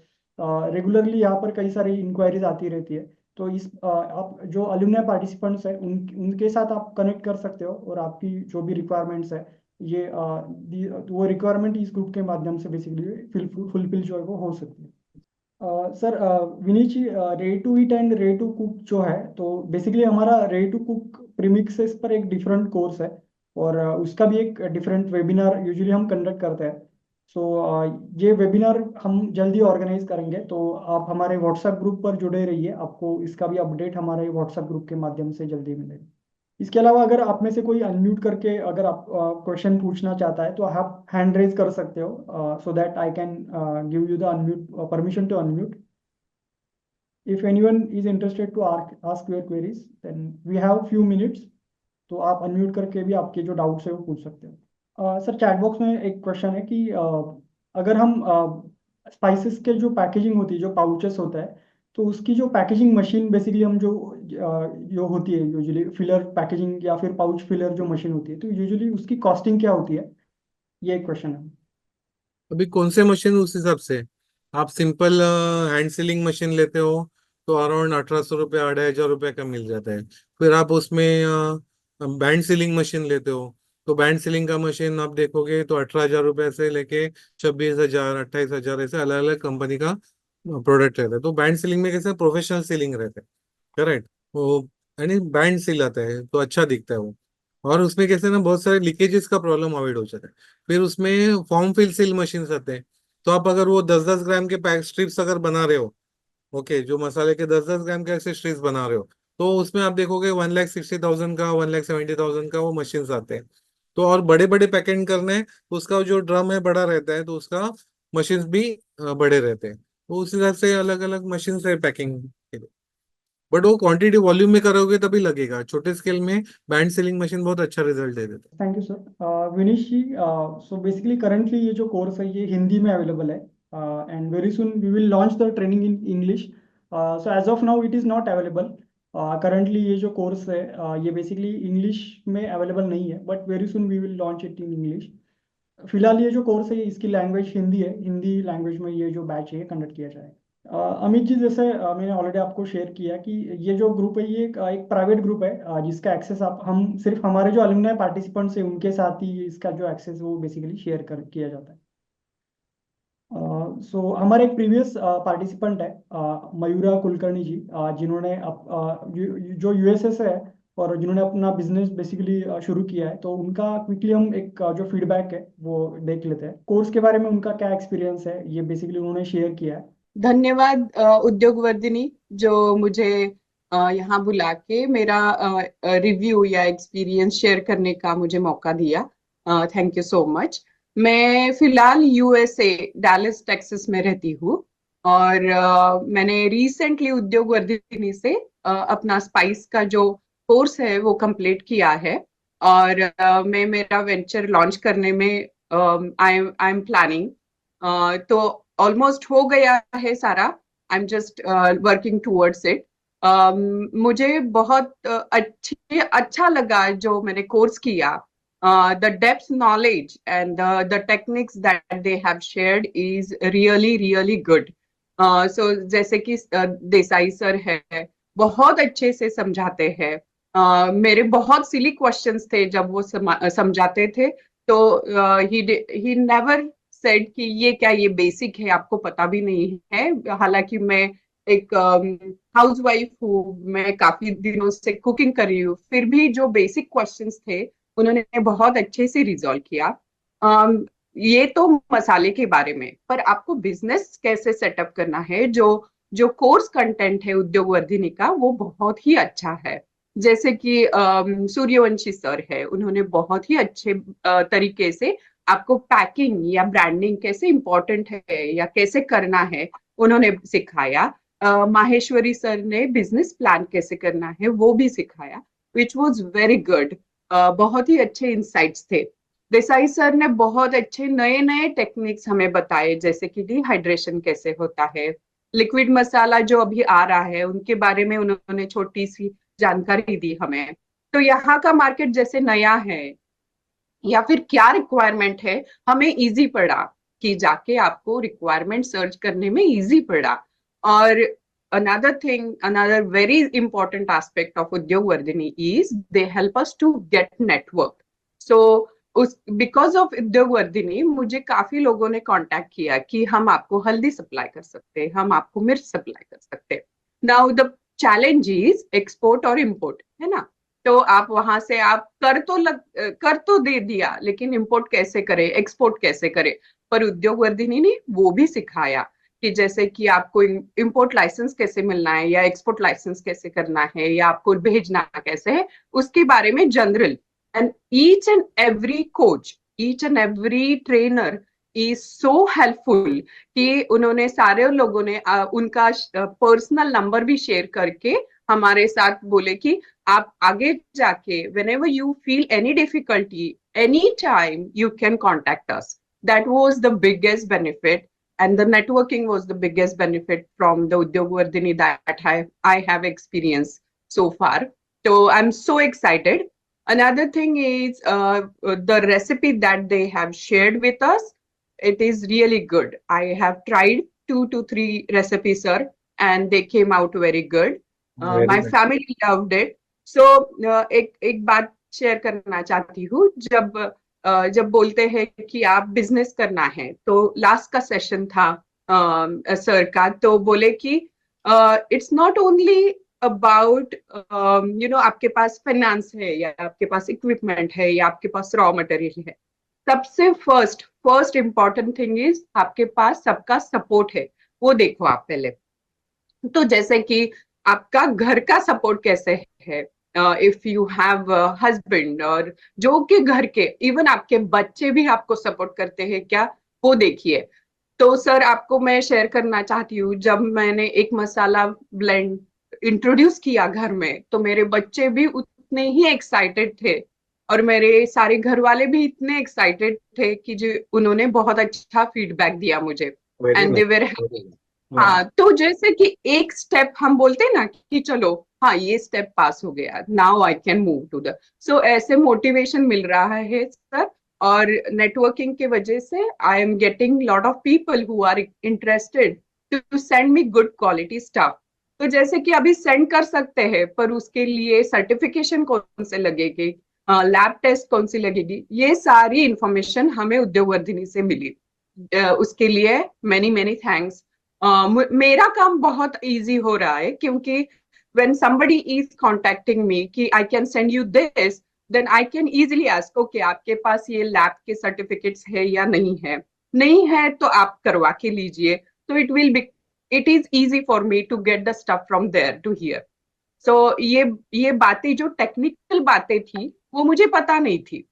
रेगुलरली यहाँ पर कई सारी इंक्वायरीज आती रहती है। तो इस आप जो अलुमनाई पार्टिसिपेंट्स हैं उनके साथ आप कनेक्ट कर सकते हो और आपकी जो भी रिक्वायरमेंट्स है ये वो रिक्वायरमेंट इस ग्रुप के माध्यम से बेसिकली फुलफिल जो है वो हो सकती है। Sir Vineet ji, ready to eat and ready to cook जो है तो बेसिकली हमारा रेडी टू कुक प्रीमिक्सेस पर एक डिफरेंट कोर्स है और उसका भी एक डिफरेंट वेबिनार यूजुअली हम कंडक्ट करते हैं। सो ये वेबिनार हम जल्दी ऑर्गेनाइज करेंगे, तो आप हमारे व्हाट्सएप ग्रुप पर जुड़े रहिए, आपको इसका भी अपडेट हमारे व्हाट्सएप ग्रुप के माध्यम से जल्दी मिलेगा। इसके अलावा अगर आप में से कोई अनम्यूट करके अगर आप क्वेश्चन पूछना चाहता है तो आप हैंड रेज कर सकते हो, so that I can give you the unmute permission to unmute. If anyone is interested to ask your queries then we have few minutes. तो आप अनम्यूट करके भी आपके जो डाउट्स है वो पूछ सकते हो. सर चैट बॉक्स में एक क्वेश्चन है कि अगर हम स्पाइसेस के जो पैकेजिंग होती है, जो पाउचेस होता है, तो उसकी जो पैकेजिंग मशीन बेसिकली हम जो होती है यूजुअली फिलर पैकेजिंग या फिर पाउच फिलर जो मशीन होती है, तो यूजुअली उसकी कॉस्टिंग क्या होती है, ये एक क्वेश्चन है. अभी कौन से मशीन उस हिसाब से, आप सिंपल हैंड सीलिंग मशीन लेते हो तो अराउंड 1800 रुपये 2500 रुपये का मिल जाता है। फिर आप उसमें बैंड सीलिंग मशीन लेते हो तो बैंड सीलिंग का मशीन आप देखोगे तो 18,000 रुपये से लेके 26,000 28,000 ऐसे अलग अलग कंपनी का प्रोडक्ट रहता है। तो बैंड सीलिंग में कैसे प्रोफेशनल सीलिंग रहता है, करेक्ट, वो यानी बैंड सील आता है तो अच्छा दिखता है वो। और उसमें कैसे ना बहुत सारे लीकेजेस का प्रॉब्लम अवॉइड हो जाता है। फिर उसमें फॉर्म फिल सील मशीन आते हैं, तो आप अगर वो 10-10 ग्राम के पैक स्ट्रिप्स अगर बना रहे हो, ओके, जो मसाले के 10-10 ग्राम के ऐसे स्ट्रिप्स बना रहे हो, तो उसमें आप देखोगे 1,60,000 का 1,70,000 का वो मशीन आते हैं। तो और बड़े बड़े पैकेट करने हैं तो उसका जो ड्रम है बड़ा रहता है, तो उसका मशीन भी बड़े रहते हैं। तो उस हिसाब से अलग अलग मशीन है पैकिंग के लिए। बट वो क्वांटिटी वॉल्यूम में करोगे तभी लगेगा, छोटे स्केल में बैंड सीलिंग मशीन बहुत अच्छा रिजल्ट दे देता है। Thank you sir. Vinish ji, so basically currently ये जो कोर्स है ये हिंदी में अवेलेबल है, and very soon we will launch the training in English. So as of now it is not available. Currently ये जो कोर्स है ये बेसिकली इंग्लिश में अवेलेबल नहीं है, but very soon we will launch it in English. फिलहाल ये जो कोर्स है इसकी लैंग्वेज हिंदी है, हिंदी लैंग्वेज में ये जो बैच है कंडक्ट किया जाएगा. अमित जी, जैसे मैंने ऑलरेडी आपको शेयर किया कि ये जो ग्रुप है ये एक प्राइवेट ग्रुप है, जिसका एक्सेस आप हम सिर्फ हमारे जो अलुमनाई पार्टिसिपेंट्स हैं उनके साथ ही इसका जो एक्सेस वो बेसिकली शेयर कर किया जाता है. सो हमारे एक प्रीवियस पार्टिसिपेंट है मयूरा कुलकर्णी जी, जिन्होंने जो यूएसए से है और जिन्होंने अपना बिजनेस बेसिकली शुरू किया है. तो उनका क्विकली हम एक जो फीडबैक है वो देख लेते हैं. कोर्स के बारे में उनका क्या एक्सपीरियंस है ये बेसिकली उन्होंने शेयर किया है. धन्यवाद उद्योग वर्धिनी, जो मुझे यहाँ बुला के मेरा रिव्यू या एक्सपीरियंस शेयर करने का मुझे मौका दिया. Thank you so much. मैं फिलहाल यूएसए डैलस टेक्सास में रहती हूँ और मैंने रिसेंटली उद्योग वर्धिनी से अपना स्पाइस का जो कोर्स है वो कंप्लीट किया है. और मैं मेरा वेंचर लॉन्च करने में आई एम प्लानिंग. तो ऑलमोस्ट हो गया है सारा. I am just working towards it. मुझे बहुत अच्छा लगा जो मैंने कोर्स किया. The depth knowledge and the techniques that they have shared is really really good. So जैसे कि देसाई सर है, बहुत अच्छे से समझाते हैं. मेरे बहुत सिली क्वेश्चंस थे जब वो समझाते थे. तो ही नेवर सेड कि ये बेसिक है, आपको पता भी नहीं है. हालांकि मैं एक हाउसवाइफ हूँ, मैं काफी दिनों से कुकिंग कर रही हूँ, फिर भी जो बेसिक क्वेश्चंस थे उन्होंने बहुत अच्छे से रिजॉल्व किया. ये तो मसाले के बारे में, पर आपको बिजनेस कैसे सेटअप करना है, जो जो कोर्स कंटेंट है उद्योग वर्धिनी का वो बहुत ही अच्छा है. जैसे कि सूर्यवंशी सर है, उन्होंने बहुत ही अच्छे तरीके से आपको पैकिंग या ब्रांडिंग कैसे इंपॉर्टेंट है या कैसे करना है उन्होंने सिखाया. माहेश्वरी सर ने बिजनेस प्लान कैसे करना है वो भी सिखाया, विच वॉज वेरी गुड. बहुत ही अच्छे इंसाइट्स थे. देसाई सर ने बहुत अच्छे नए नए टेक्निक्स हमें बताए, जैसे कि डिहाइड्रेशन कैसे होता है. लिक्विड मसाला जो अभी आ रहा है उनके बारे में उन्होंने छोटी सी जानकारी दी हमें. तो यहाँ का मार्केट जैसे नया है या फिर क्या रिक्वायरमेंट है, हमें इजी पड़ा कि जाके आपको रिक्वायरमेंट सर्च करने में इजी पड़ा. और another thing, another very important aspect of Udyog Vardhini is they help us to get network. So उस बिकॉज ऑफ उद्योग वर्धिनी मुझे काफी लोगों ने कांटेक्ट किया कि हम आपको हल्दी सप्लाई कर सकते हैं, हम आपको मिर्च सप्लाई कर सकते हैं. Now the challenge is export और इम्पोर्ट, है ना. तो आप वहां से आप कर तो दे दिया, लेकिन इंपोर्ट कैसे करे, एक्सपोर्ट कैसे करे. पर उद्योग वर्धिनी ने वो भी सिखाया कि जैसे कि आपको इंपोर्ट लाइसेंस कैसे मिलना है या एक्सपोर्ट लाइसेंस कैसे करना है या आपको भेजना कैसे है, उसके बारे में general. And each and every trainer is so helpful कि उन्होंने सारे लोगों ने उनका पर्सनल नंबर भी शेयर करके हमारे साथ बोले कि आप आगे जाके whenever you feel any difficulty anytime you can contact us. That was the biggest benefit, and the networking was the biggest benefit from the Udyog Vardhini that I have experienced so far. So I'm so excited. Another thing is the recipe that they have shared with us. It is really good. I have tried 2 to 3 recipes, sir, and they came out very good. Very My nice. family loved it. So एक बात शेयर करना चाहती हूँ। जब बोलते हैं कि आप बिजनेस करना है, तो लास्ट का सेशन था सर का, तो बोले कि इट्स नॉट ओनली अबाउट आपके पास फाइनेंस है या आपके पास इक्विपमेंट है या आपके पास रॉ मटेरियल है। सबसे फर्स्ट इम्पोर्टेंट थिंग इज आपके पास सबका सपोर्ट है, वो देखो आप पहले। तो जैसे कि आपका घर का सपोर्ट कैसे है, इफ यू हैव हस्बैंड, और जो कि घर के इवन आपके बच्चे भी आपको सपोर्ट करते हैं क्या, वो देखिए। तो सर आपको मैं शेयर करना चाहती हूँ, जब मैंने एक मसाला ब्लेंड इंट्रोड्यूस किया घर में, तो मेरे बच्चे भी उतने ही एक्साइटेड थे और मेरे सारे घर वाले भी इतने एक्साइटेड थे कि जो उन्होंने बहुत अच्छा फीडबैक दिया मुझे, Very एंड दे nice. वेर। हाँ, तो जैसे कि एक स्टेप हम बोलते हैं ना कि चलो हाँ ये स्टेप पास हो गया, now I can move to the, so ऐसे मोटिवेशन मिल रहा है सर। और नेटवर्किंग के वजह से I am getting lot of people who are interested to send me good quality stuff. तो जैसे कि अभी सेंड कर सकते हैं, पर उसके लिए सर्टिफिकेशन कौन से लगेगी, लैब टेस्ट कौन सी लगेगी, ये सारी इंफॉर्मेशन हमें उद्योग वर्धिनी से मिली। उसके लिए मेनी मेनी थैंक्स। मेरा काम बहुत इजी हो रहा है, क्योंकि when somebody is contacting me कि I can send you this, then I can easily ask, okay, आपके पास ये लैब के सर्टिफिकेट्स है या नहीं है तो आप करवा के लीजिए। तो it is easy for me to get the stuff from there to here. So ये बातें जो टेक्निकल बातें थी वो मुझे पता नहीं थी,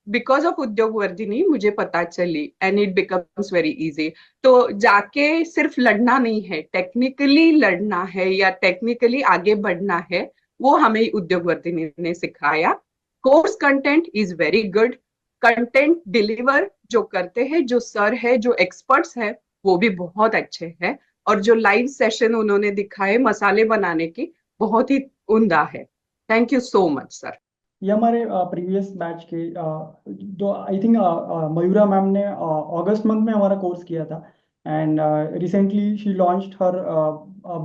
बिकॉज ऑफ उद्योग वर्धिनी मुझे पता चली, and it becomes very easy. तो जाके सिर्फ लड़ना नहीं है, टेक्निकली लड़ना है या टेक्निकली आगे बढ़ना है, वो हमें उद्योग वर्धिनी ने सिखाया। Course content is very good, content deliver जो करते हैं, जो सर है, जो एक्सपर्ट्स है, वो भी बहुत अच्छे हैं, और जो लाइव सेशन उन्होंने दिखाए मसाले बनाने की, बहुत ही उम्दा है। Thank you so much sir. ये हमारे प्रीवियस बैच के जो आई थिंक मयूरा मैम ने अगस्त मंथ में हमारा कोर्स किया था, and recently she launched her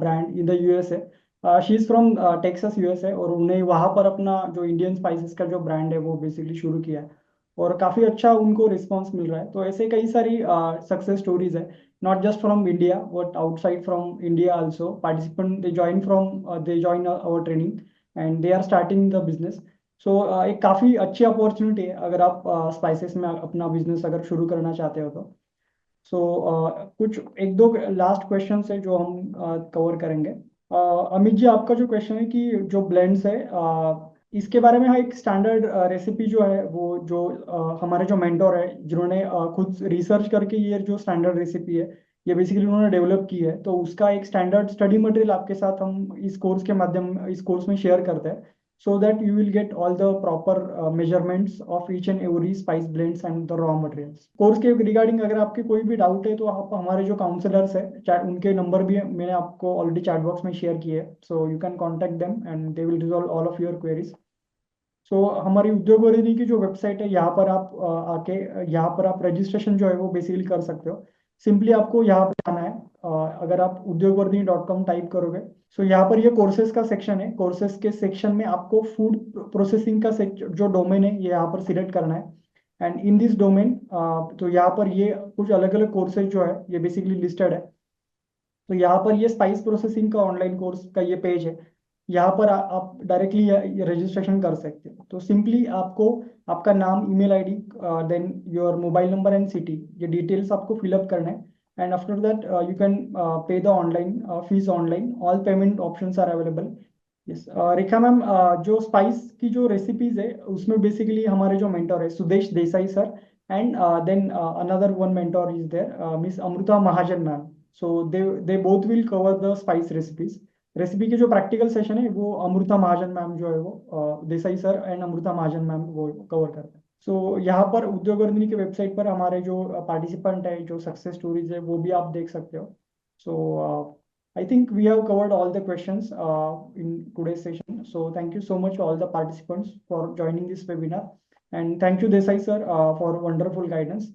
brand in the USA. She is from Texas USA, और उन्हें वहाँ पर अपना जो इंडियन स्पाइसेस का जो ब्रांड है वो बेसिकली शुरू किया है, और काफ़ी अच्छा उनको रिस्पॉन्स मिल रहा है। तो ऐसे कई सारी सक्सेस स्टोरीज है, not just from India but outside from India also. Participant they join our training and they are starting the business. So एक काफ़ी अच्छी अपॉर्चुनिटी है अगर आप स्पाइसेस में अपना बिजनेस अगर शुरू करना चाहते हो तो। सो कुछ एक दो लास्ट क्वेश्चन है जो हम कवर करेंगे। अमित जी, आपका जो क्वेश्चन है कि जो ब्लेंड्स है, इसके बारे में हाँ एक स्टैंडर्ड रेसिपी जो है वो जो हमारे जो मेंटोर है जिन्होंने खुद रिसर्च करके ये जो स्टैंडर्ड रेसिपी है ये बेसिकली उन्होंने डेवलप की है, तो उसका एक स्टैंडर्ड स्टडी मटेरियल आपके साथ हम इस कोर्स में शेयर करते हैं, so that you will get all the proper measurements of each and every spice blends and the raw materials. Course के रिगार्डिंग अगर आपके कोई भी डाउट है तो आप हमारे जो काउंसलर्स है उनके नंबर भी मैंने आपको ऑलरेडी चैट बॉक्स में शेयर किए हैं, so you can contact them and they will resolve all of your queries. So हमारी उद्योग वर्धिनी की जो वेबसाइट है यहाँ पर आप आके यहाँ पर आप रजिस्ट्रेशन जो है वो बेसिकली कर सकते हो। सिंपली आपको यहाँ पर आना है, अगर आप udyogvardhini.com टाइप करोगे, सो यहाँ पर ये कोर्सेज का सेक्शन है। कोर्सेज के सेक्शन में आपको फूड प्रोसेसिंग का जो डोमेन है ये यहाँ पर सिलेक्ट करना है, एंड इन दिस डोमेन तो यहाँ पर ये कुछ अलग अलग कोर्सेज जो है ये बेसिकली लिस्टेड है। तो यहाँ पर ये स्पाइस प्रोसेसिंग का ऑनलाइन कोर्स का ये पेज है, यहाँ पर आप डायरेक्टली रजिस्ट्रेशन कर सकते हो। तो सिंपली आपको आपका नाम, email ID, then your mobile number and city, ये डिटेल्स आपको फिलअप करना है, and after that you can pay the online fees online. All payment options are available. Yes, Rekha ma'am, जो स्पाइस की जो रेसिपीज है उसमें बेसिकली हमारे जो मेंटर है Sudesh Desai sir, and then another one mentor is there miss Amrita Mahajan ma'am. So they both will cover the spice recipes. Recipe के जो प्रैक्टिकल सेशन है वो अमृता महाजन मैम जो है वो Desai sir and Amrita Mahajan ma'am वो कवर करते हैं. सो यहाँ पर उद्योगवर्धिनी की वेबसाइट पर हमारे जो पार्टिसिपेंट है, जो सक्सेस स्टोरीज है, वो भी आप देख सकते हो. सो I think we have covered all the questions in today's session. So thank you so much to all the participants for joining this webinar. And thank you Desai sir for wonderful guidance.